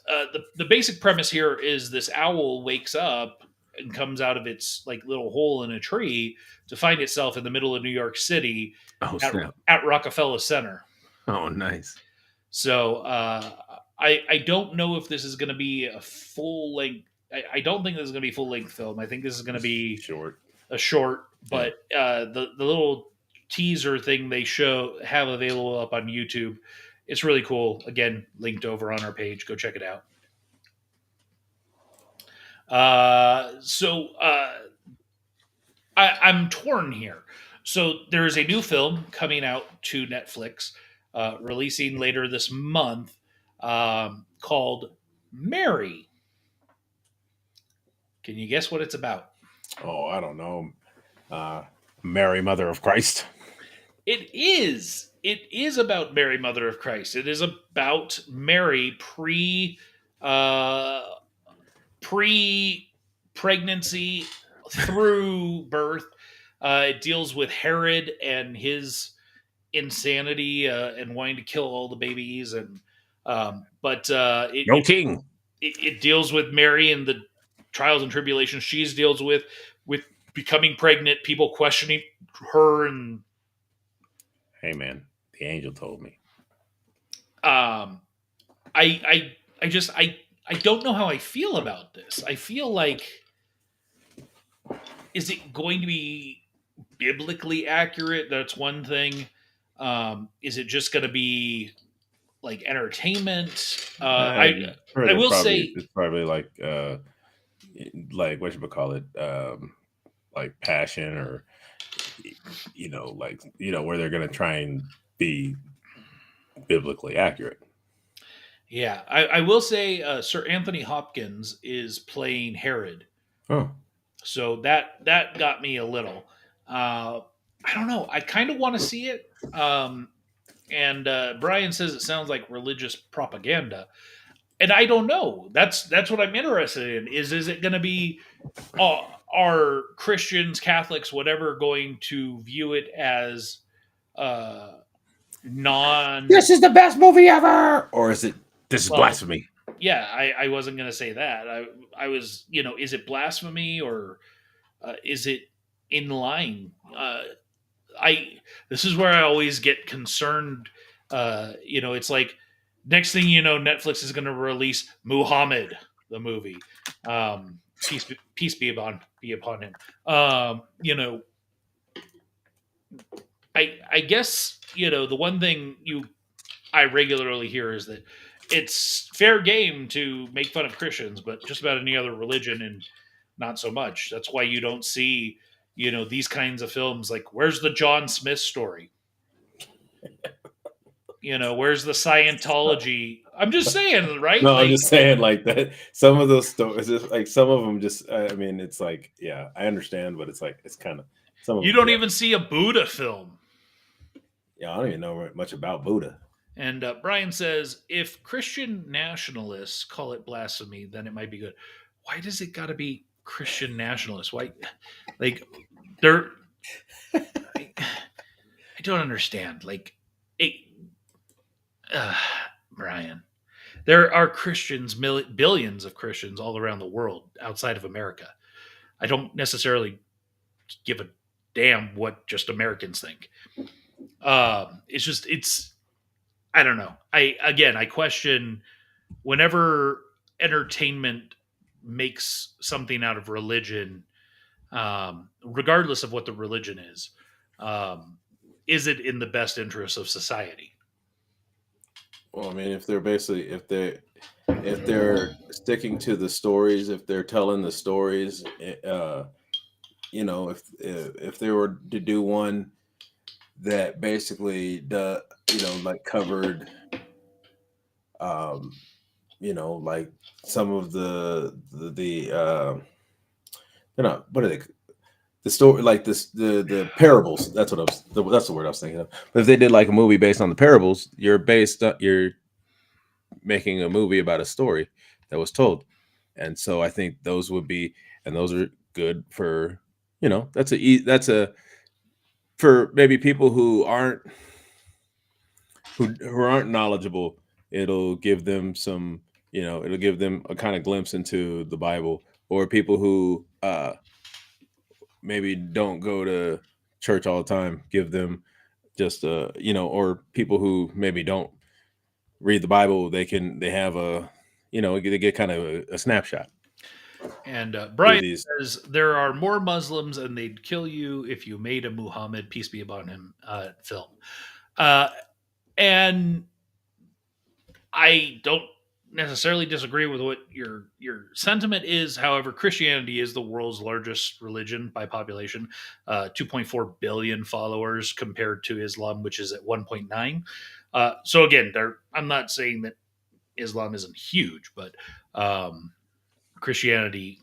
the basic premise here is this owl wakes up and comes out of its like little hole in a tree to find itself in the middle of New York City at Rockefeller Center. Oh, nice. So I don't know if this is going to be a full length. I don't think this is going to be a full length film. I think this is going to be a short. But the little teaser thing they have available up on YouTube, it's really cool. Again, linked over on our page. Go check it out. I'm torn here. So there's a new film coming out to Netflix, releasing later this month, called Mary. Can you guess what it's about? Oh, I don't know. Mary, Mother of Christ. It is. It is about Mary, Mother of Christ. It is about Mary pre-pregnancy through birth. It deals with Herod and his insanity and wanting to kill all the babies, and king. It deals with Mary and the trials and tribulations she deals with becoming pregnant, people questioning her, and hey man, the angel told me. I don't know how I feel about this. I feel like, is it going to be biblically accurate? That's one thing. Is it just going to be like entertainment? I will say it's probably like what you would call it, like Passion, or where they're going to try and be biblically accurate. Yeah, I will say Sir Anthony Hopkins is playing Herod. Oh, so that got me a little. I don't know. I kind of want to see it. And Brian says it sounds like religious propaganda, and I don't know. That's what I'm interested in. Is it going to be are Christians, Catholics, whatever, going to view it as non? This is the best movie ever, or is it? This is blasphemy. Yeah, I wasn't going to say that. I was, is it blasphemy, or is it in line? This is where I always get concerned. It's like next thing you know, Netflix is going to release Muhammad, the movie. Peace be upon him. I guess the one thing I regularly hear is that it's fair game to make fun of Christians, but just about any other religion and not so much. That's why you don't see these kinds of films. Like, where's the John Smith story? Where's the Scientology? I'm just saying, right? No, Like, I'm just saying like that. Some of those stories, just like some of them, just I mean, it's like, yeah, I understand, but it's like it's kind of some of you them, don't yeah. even see a Buddha film. Yeah, I don't even know much about Buddha. And Brian says, if Christian nationalists call it blasphemy, then it might be good. Why does it got to be Christian nationalists? Why, like, they're? I don't understand. Like, it, Brian, there are Christians, billions of Christians all around the world outside of America. I don't necessarily give a damn what just Americans think. It's I don't know. I question whenever entertainment makes something out of religion, regardless of what the religion is it in the best interest of society? Well, I mean, if they're sticking to the stories, if they're telling the stories, if they were to do one that basically like covered like some of what are they, the story, like this, the parables. That's the word I was thinking of. But if they did like a movie based on the parables, you're making a movie about a story that was told. And so I think those are good for, that's a for maybe people who aren't knowledgeable. It'll give them it'll give them a kind of glimpse into the Bible, or people who maybe don't go to church all the time, give them just or people who maybe don't read the Bible, they have they get kind of a snapshot. And Brian says there are more Muslims and they'd kill you if you made a Muhammad, peace be upon him, film. And I don't necessarily disagree with what your sentiment is. However, Christianity is the world's largest religion by population, 2.4 billion followers compared to Islam, which is at 1.9. So again, I'm not saying that Islam isn't huge, but Christianity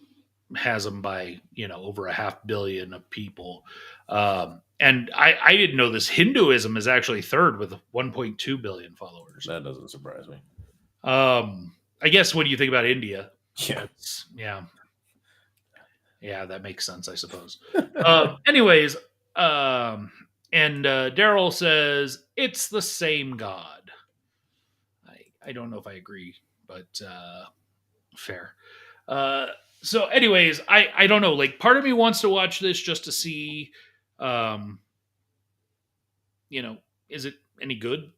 has them by over 500 million of people. And I didn't know this. Hinduism is actually third with 1.2 billion followers. That doesn't surprise me. I guess when you think about India, yeah, that makes sense, I suppose. Anyways, and Daryl says it's the same God. I don't know if I agree, but fair. So anyways, I don't know. Like, part of me wants to watch this just to see, is it any good?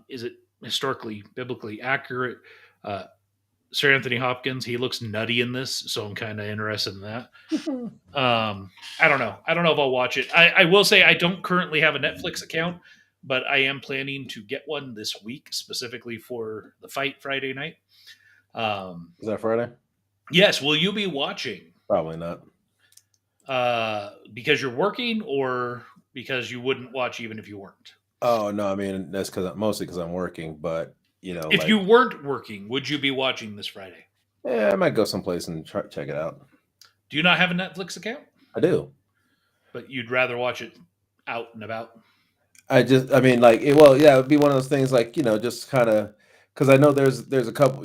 Is it historically, biblically accurate? Sir Anthony Hopkins, he looks nutty in this, so I'm kind of interested in that. I don't know. I don't know if I'll watch it. I will say I don't currently have a Netflix account, but I am planning to get one this week, specifically for the fight Friday night. Is that Friday? Yes. Will you be watching? Probably not. Because you're working, or because you wouldn't watch even if you weren't? Oh no, I mean that's mostly because I'm working. But if you weren't working, would you be watching this Friday? Yeah, I might go someplace and check it out. Do you not have a Netflix account? I do, but you'd rather watch it out and about. It'd be one of those things like just kind of. Because I know there's a couple,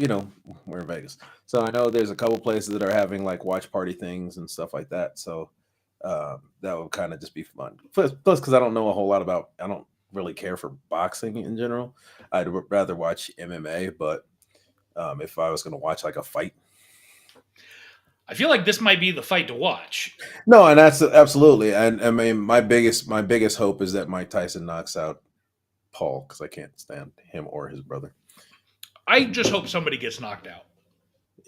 we're in Vegas, so I know there's a couple places that are having like watch party things and stuff like that. So that would kind of just be fun. Plus, because I don't know a whole lot about, I don't really care for boxing in general. I'd rather watch MMA, but if I was going to watch like a fight, I feel like this might be the fight to watch. No, and that's absolutely. And I mean, my biggest hope is that Mike Tyson knocks out Paul, because I can't stand him or his brother. I just hope somebody gets knocked out.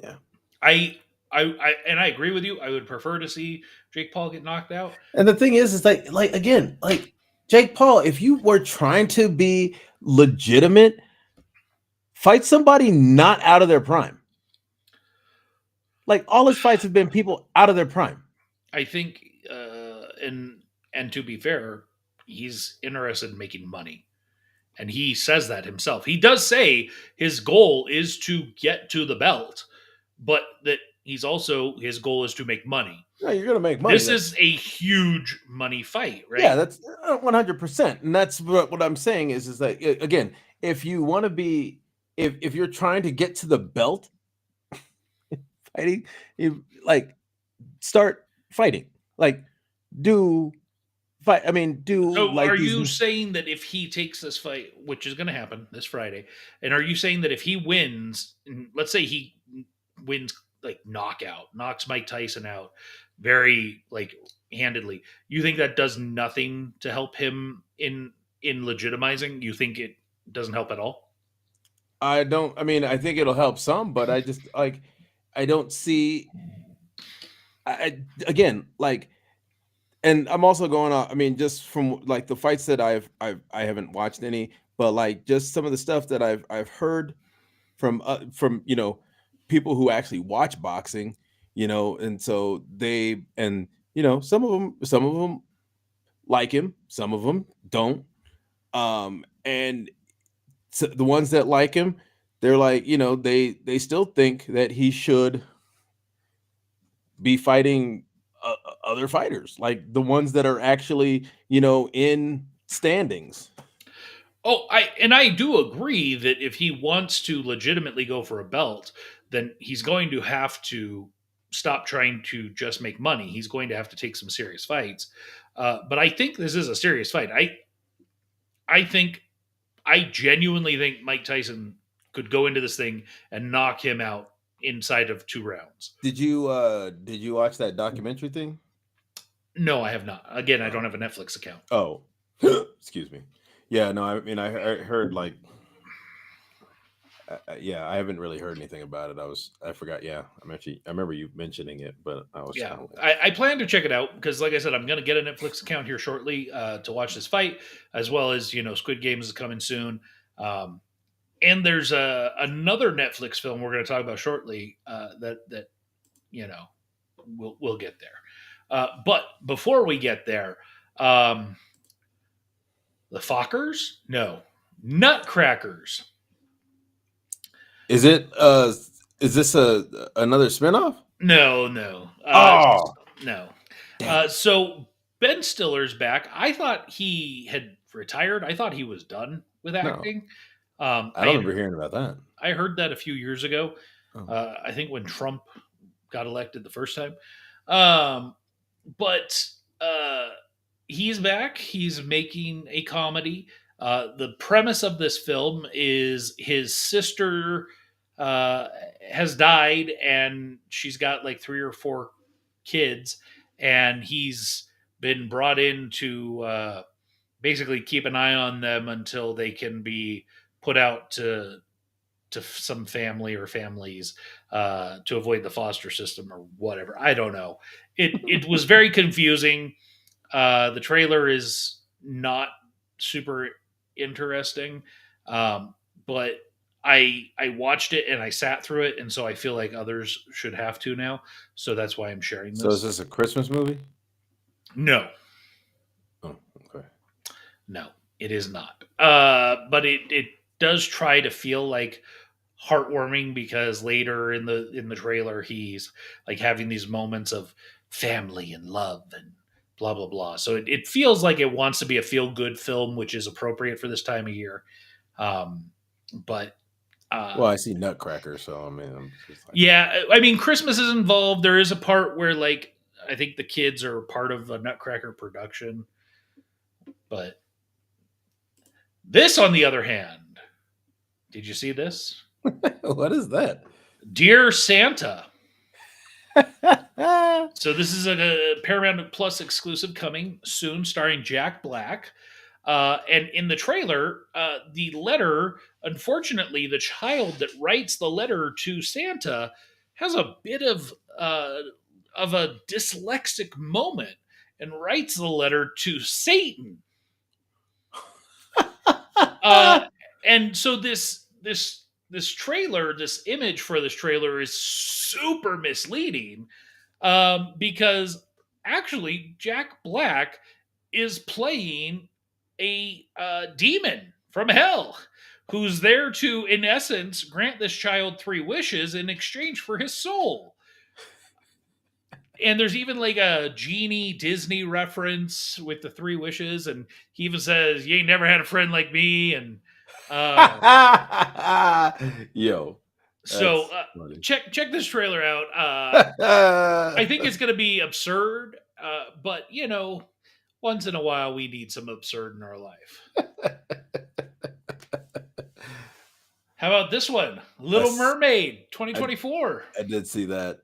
Yeah. I agree with you. I would prefer to see Jake Paul get knocked out. And the thing is like again, like Jake Paul, if you were trying to be legitimate, fight somebody not out of their prime. Like all his fights have been people out of their prime. I think And to be fair, he's interested in making money. And he says that himself. He does say his goal is to get to the belt, but that he's also his goal is to make money. No, you're gonna make money. This is a huge money fight, right? Yeah, that's 100%, and that's what I'm saying is that again, if you want to be, if you're trying to get to the belt, fighting, you like start fighting, like do fight. I mean, do So like are these- you saying that if he takes this fight, which is going to happen this Friday, and are you saying that if he wins, let's say he wins like knockout, knocks Mike Tyson out very like handedly, you think that does nothing to help him in legitimizing? You think it doesn't help at all? I don't. I mean, I think it'll help some, but I just like I don't see. Again, like, and I'm also going on. I mean, just from like the fights that I haven't watched any, but like just some of the stuff that I've heard from people who actually watch boxing, and so they and some of them like him, some of them don't, and so the ones that like him, they're like they still think that he should be fighting other fighters, like the ones that are actually in standings. Oh, I do agree that if he wants to legitimately go for a belt, then he's going to have to stop trying to just make money. He's going to have to take some serious fights. But I think this is a serious fight. I genuinely think Mike Tyson could go into this thing and knock him out inside of 2 rounds. Did you watch that documentary thing? No, I have not. Again, I don't have a Netflix account. Oh, excuse me. Yeah, no, I mean, I heard like, yeah, I haven't really heard anything about it. I forgot. Yeah, I remember you mentioning it, but I was Yeah, like, I plan to check it out because, like I said, I'm going to get a Netflix account here shortly to watch this fight, as well as Squid Games is coming soon, and there's another Netflix film we're going to talk about shortly that we'll get there. But before we get there, the Fockers, no, Nutcrackers. is this another spinoff? No. No. So Ben Stiller's back. I thought he had retired. I thought he was done with acting. I don't remember hearing about that. I heard that a few years ago. Oh. I think when Trump got elected the first time. But he's back. He's making a comedy. The premise of this film is his sister has died, and she's got like 3 or 4 kids, and he's been brought in to basically keep an eye on them until they can be put out to some family or families to avoid the foster system or whatever. I don't know. It was very confusing. The trailer is not super interesting, but I watched it and I sat through it, and so I feel like others should have to now. So that's why I'm sharing this. So is this a Christmas movie? No. Oh, okay. No, it is not. But it does try to feel like heartwarming because later in the trailer he's like having these moments of family and love and blah blah blah. So it feels like it wants to be a feel good film, which is appropriate for this time of year. But well, I see Nutcracker, so I mean, I'm just like, yeah, I mean Christmas is involved. There is a part where like I think the kids are part of a Nutcracker production, but this, on the other hand, did you see this? what is that? Dear Santa. So this is a Paramount Plus exclusive coming soon, starring Jack Black. And in the trailer, the letter, unfortunately, the child that writes the letter to Santa has a bit of a dyslexic moment and writes the letter to Satan. And so this trailer, this image for this trailer is super misleading because actually Jack Black is playing a demon from hell who's there to, in essence, grant this child 3 wishes in exchange for his soul. And there's even like a genie Disney reference with the 3 wishes, and he even says, "You ain't never had a friend like me." And Yo, so funny. check this trailer out. I think it's going to be absurd, but you know, once in a while we need some absurd in our life. How about this one? Little Yes. Mermaid 2024. I did see that.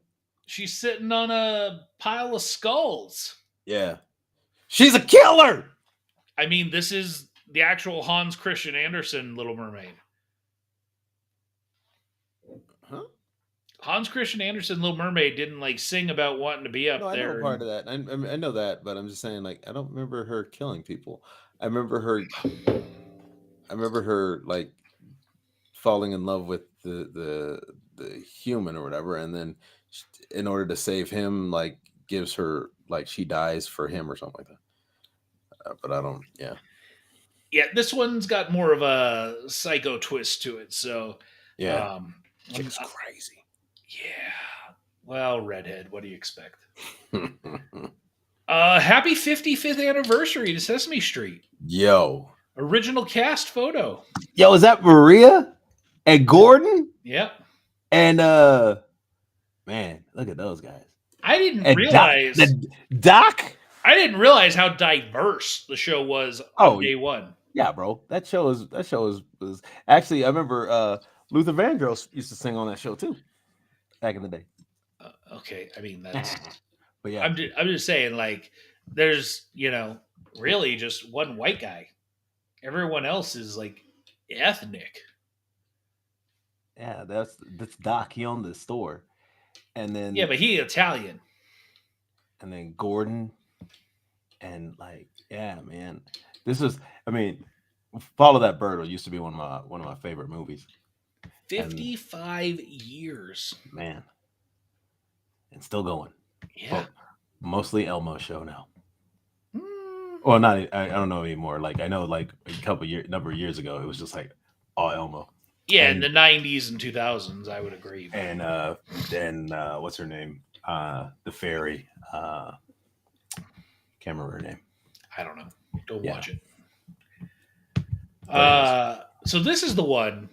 She's sitting on a pile of skulls. Yeah. She's a killer. I mean, this is the actual Hans Christian Andersen Little Mermaid. Huh? Hans Christian Andersen Little Mermaid didn't like sing about wanting to be up No, there. I know part of that. I know that, but I'm just saying, like, I don't remember her killing people. I remember her like falling in love with the human or whatever, and then in order to save him, like gives her, like, she dies for him or something like that. But I don't. Yeah. Yeah, this one's got more of a psycho twist to it. So Yeah. Chick's crazy. Yeah. Well, redhead. What do you expect? Happy 55th anniversary to Sesame Street. Yo. Original cast photo. Yo, is that Maria and Gordon? Yep. And man, look at those guys. I didn't realize Doc. I didn't realize how diverse the show was on day one. Yeah, bro. That show was actually, I remember Luther Vandross used to sing on that show too, back in the day. Okay, I mean that's. But yeah, I'm just saying, like, there's really just one white guy. Everyone else is like ethnic. Yeah, that's Doc. He owned the store, and then but he Italian. And then Gordon, and like, yeah, man, this was. I mean, Follow That Bird used to be one of my favorite movies. 55 years, man, and still going. Yeah, well, mostly Elmo show now. Well, not I don't know anymore. Like, I know, like, a number of years ago, it was just like all Elmo. Yeah, in the 90s and 2000s, I would agree. And then what's her name? The fairy. Can't remember her name. I don't know. Don't watch it. So this is the one.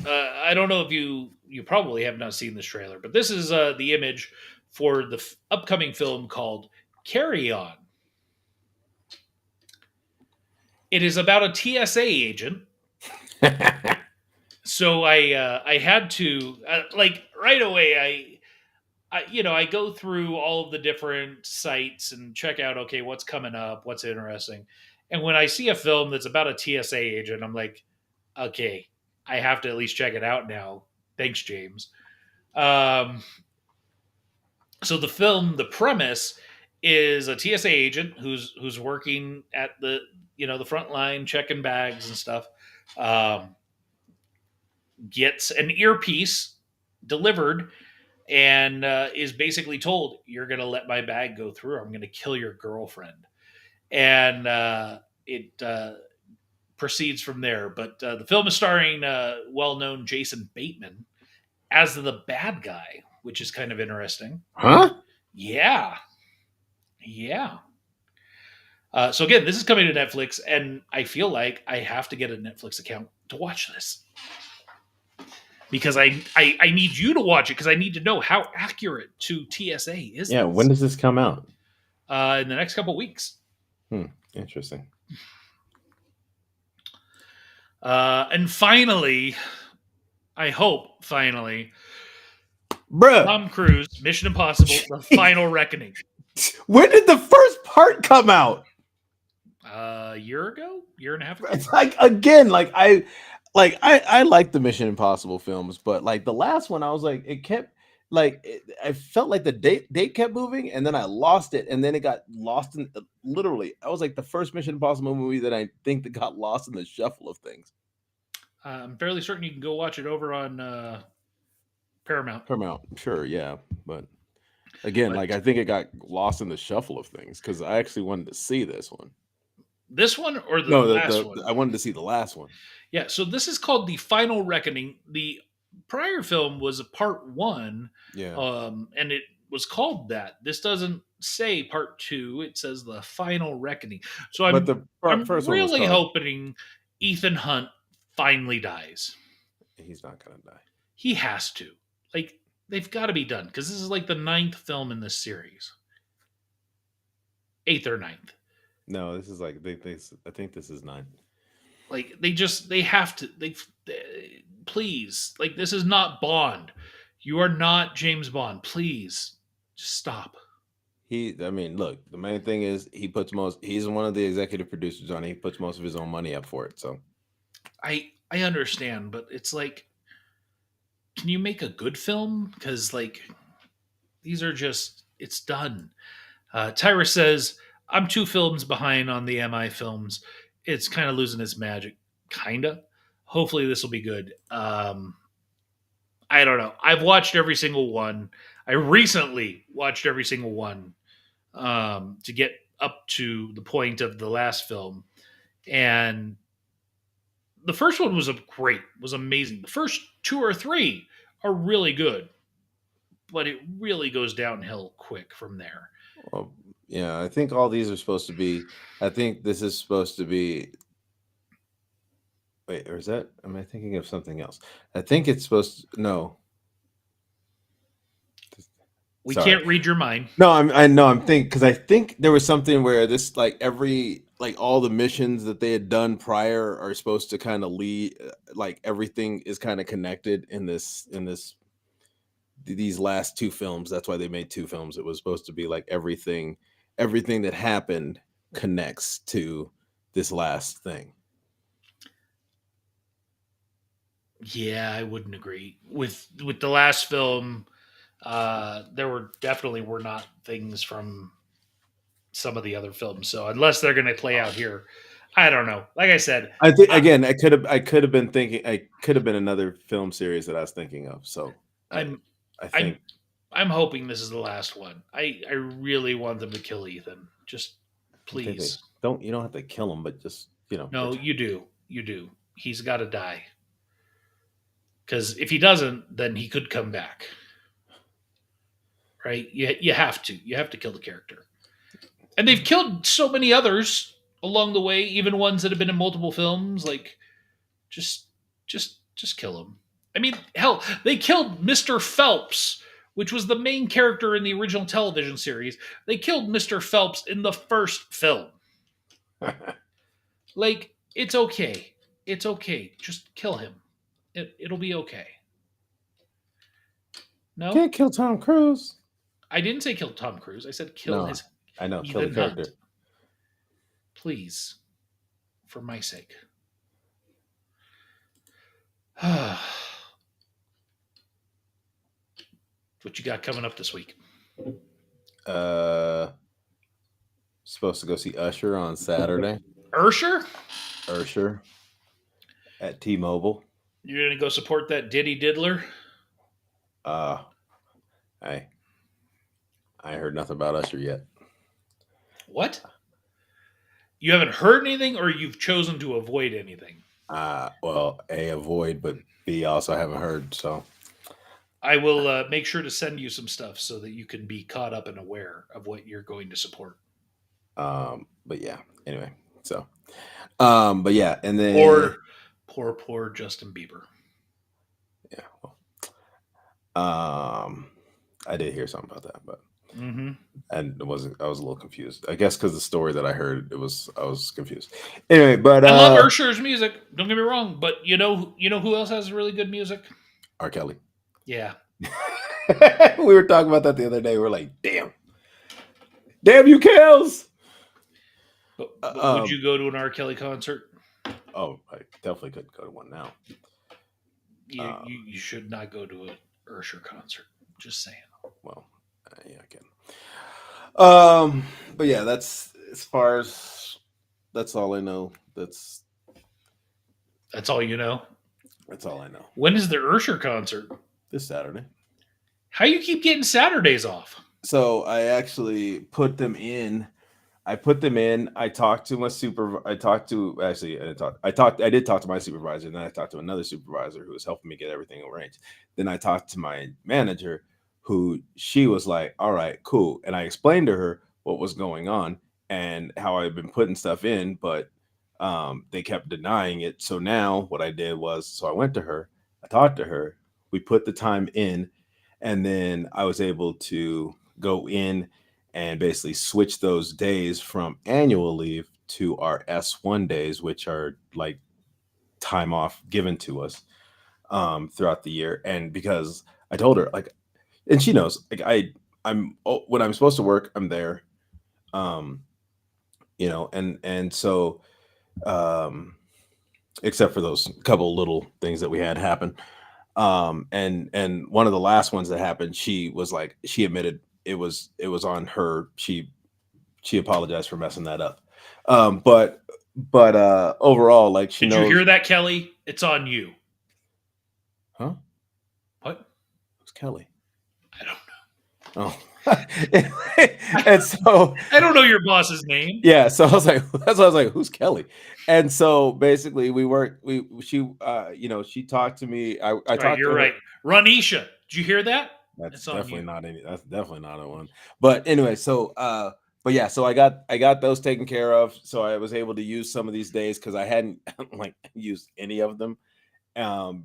I don't know if you probably have not seen this trailer, but this is the image for the upcoming film called Carry On. It is about a TSA agent. So I had to like right away. I go through all of the different sites and check out, okay, what's coming up, what's interesting. And when I see a film that's about a TSA agent, I'm like, okay, I have to at least check it out now. Thanks, James. So the film, the premise is a TSA agent who's working at the the front line, checking bags and stuff. Gets an earpiece delivered and is basically told, you're going to let my bag go through. I'm going to kill your girlfriend. And it proceeds from there. But the film is starring well-known Jason Bateman as the bad guy, which is kind of interesting. Huh? Yeah. So again, this is coming to Netflix, and I feel like I have to get a Netflix account to watch this. Because I need you to watch it, because I need to know how accurate to TSA is. Yeah, when does this come out? In the next couple weeks. Interesting. And finally, I hope finally, bruh, Tom Cruise, Mission Impossible: The Final Reckoning. When did the first part come out? A year ago, year and a half ago. It's like, again, like I like the Mission Impossible films, but like the last one, I was like, it kept like I felt like the date kept moving, and then I lost it, and then it got lost in literally. I was like the first Mission Impossible movie that I think that got lost in the shuffle of things. I'm fairly certain you can go watch it over on Paramount. Sure, yeah, but Again, But like I think it got lost in the shuffle of things because I actually wanted to see this one. this one or the No, last one? I wanted to see the last one. Yeah, so this is called The Final Reckoning. The prior film was a part one, Yeah, and it was called that. This doesn't say part two; it says The Final Reckoning. So but I'm the I'm first one was really called. hoping Ethan Hunt finally dies. He's not gonna die. He has to. Like they've got to be done because this is like the ninth film in this series, eighth or ninth. No, this is like I think this is 9. Like they have to please, like, this is not Bond. You are not James Bond. Please just stop. I mean, look, the main thing is he's one of the executive producers on it. He puts most of his own money up for it. So I understand, but it's like, can you make a good film? Because like these are just, it's done. Tyra says, I'm 2 films behind on the MI films. It's kind of losing its magic. Kinda. Hopefully this will be good. I don't know. I've watched every single one. I recently watched every single one to get up to the point of the last film. And the first one was was amazing. The first 2 or 3 are really good, but it really goes downhill quick from there. well, yeah, I think all these are supposed to be. I think this is supposed to be. Wait, or is that? Am I thinking of something else? I think it's supposed to. No. We Sorry. can't read your mind. No, I know I'm thinking because I think there was something where this like all the missions that they had done prior are supposed to kind of lead like everything is kind of connected in these last 2 films. That's why they made 2 films. It was supposed to be like everything that happened connects to this last thing. Yeah, I wouldn't agree with the last film. There were not things from some of the other films. So unless they're going to play out here, I don't know. Like I said, I think again, I could have been thinking I could have been another film series that I was thinking of. So I'm I think I'm hoping this is the last one. I really want them to kill Ethan. Just I think please. you don't have to kill him, but just No, you do. You do. He's got to die. Because if he doesn't, then he could come back. Right? You have to. You have to kill the character. And they've killed so many others along the way, even ones that have been in multiple films. Like, just kill him. I mean, hell, they killed Mr. Phelps, which was the main character in the original television series. They killed Mr. Phelps in the first film. Like, it's okay. It's okay. Just kill him. It'll be okay. No? Can't kill Tom Cruise. I didn't say kill Tom Cruise. I said kill his I know, kill the Ethan character. Hunt. Please. For my sake. What you got coming up this week? Supposed to go see Usher on Saturday. Usher at T-Mobile. You're gonna go support that Diddy Diddler? I heard nothing about Usher yet. What? You haven't heard anything, or you've chosen to avoid anything? Well, A, avoid, but B, also haven't heard. So I will make sure to send you some stuff so that you can be caught up and aware of what you're going to support. But yeah, anyway, so but yeah, and then or poor Justin Bieber. Yeah, well, I did hear something about that, but and I was a little confused. I guess because the story that I heard, I was confused. Anyway, but I love Usher's music. Don't get me wrong, but you know who else has really good music? R. Kelly. Yeah. We were talking about that the other day. We're like, damn you, Kels. But would you go to an R. Kelly concert? Oh, I definitely couldn't go to one now. You should not go to an Usher concert. Just saying. Well, yeah, I can. But yeah, that's as far as that's all I know. That's all you know. That's all I know. When is the Usher concert? This Saturday. How you keep getting Saturdays off? so I actually put them in. I put them in. I talked to my super. I talked to actually. I didn't talk. I talked. I did talk to my supervisor, and then I talked to another supervisor who was helping me get everything arranged. Then I talked to my manager, who she was like, "All right, cool." And I explained to her what was going on and how I've been putting stuff in, but they kept denying it. So now what I did was, so I went to her. I talked to her. We put the time in, and then I was able to go in and basically switch those days from annual leave to our S1 days, which are like time off given to us throughout the year. And because I told her, like, and she knows, like, when I'm supposed to work, I'm there, um, and so, um, except for those couple little things that we had happen. And one of the last ones that happened, she was like, she admitted it was on her. She apologized for messing that up. But overall, like, she Did you knows. hear that, Kelly? It's on you. Huh? What? Who's Kelly? I don't Oh. And so I don't know your boss's name. yeah, so I was like, that's why I was like, who's Kelly? And so basically she talked to me. I Right, talked you're to her. right. Ronisha, did you hear that? That's It's on definitely you. not any. That's definitely not a one. But anyway, but yeah, so I got those taken care of. So I was able to use some of these days because I hadn't like used any of them, um,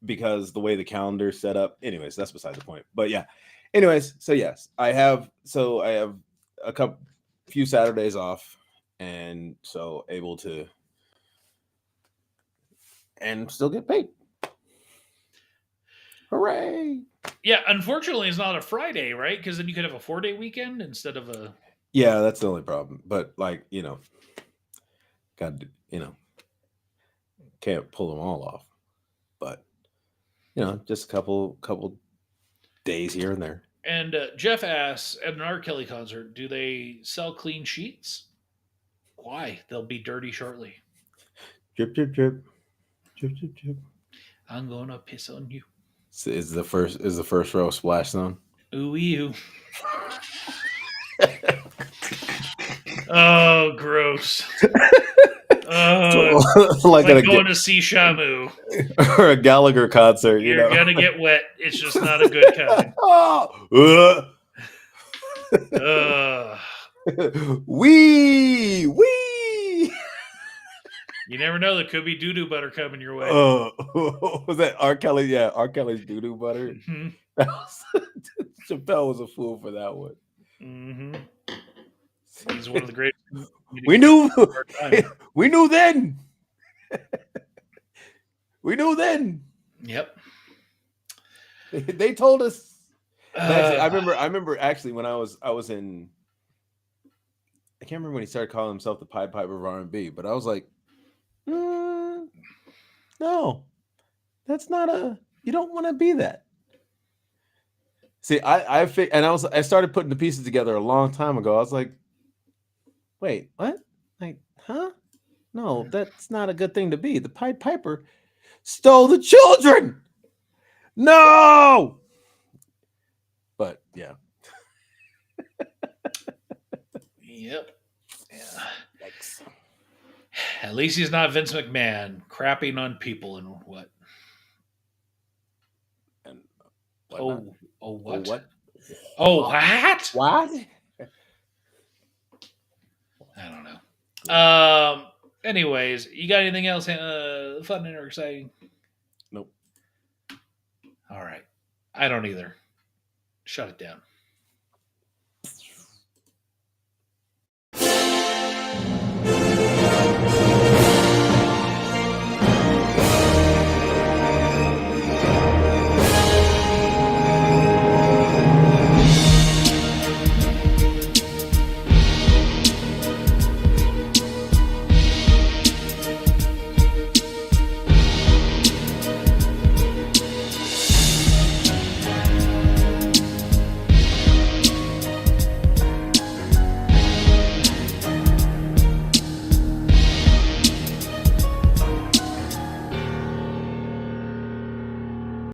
because the way the calendar is set up. Anyways, that's beside the point. But yeah, anyways, so yes, I have a few Saturdays off, and so able to and still get paid. Hooray! Yeah, unfortunately, it's not a Friday, right? Because then you could have a 4-day weekend instead of a. Yeah, that's the only problem. But like, got can't pull them all off. But just a couple days here and there. And Jeff asks, at an R. Kelly concert, do they sell clean sheets? Why? They'll be dirty shortly. Drip, drip, drip, drip, drip, drip. I'm gonna piss on you. Is the first row splash zone? Ooh, you. Oh, gross. Like like going to see Shamu. or a Gallagher concert. You're gonna get wet. It's just not a good kind. Wee. You never know. There could be doo-doo butter coming your way. Was that R. Kelly? Yeah, R. Kelly's doo-doo butter. Mm-hmm. Chappelle was a fool for that one. Mm-hmm. He's one of the greatest. We knew then. We knew then. Yep. They told us. Actually, I remember actually when I was in. I can't remember when he started calling himself the Pied Piper of R&B, but I was like, no, that's not you don't want to be that. See, I started putting the pieces together a long time ago. I was like, wait, what? Like, huh? No, that's not a good thing to be. The Pied Piper stole the children. No. But yeah. Yep. Yeah. Yikes. At least he's not Vince McMahon crapping on people and what. And what? What? Oh, what? What? I don't know. Anyways, you got anything else fun or exciting? Nope. All right. I don't either. Shut it down.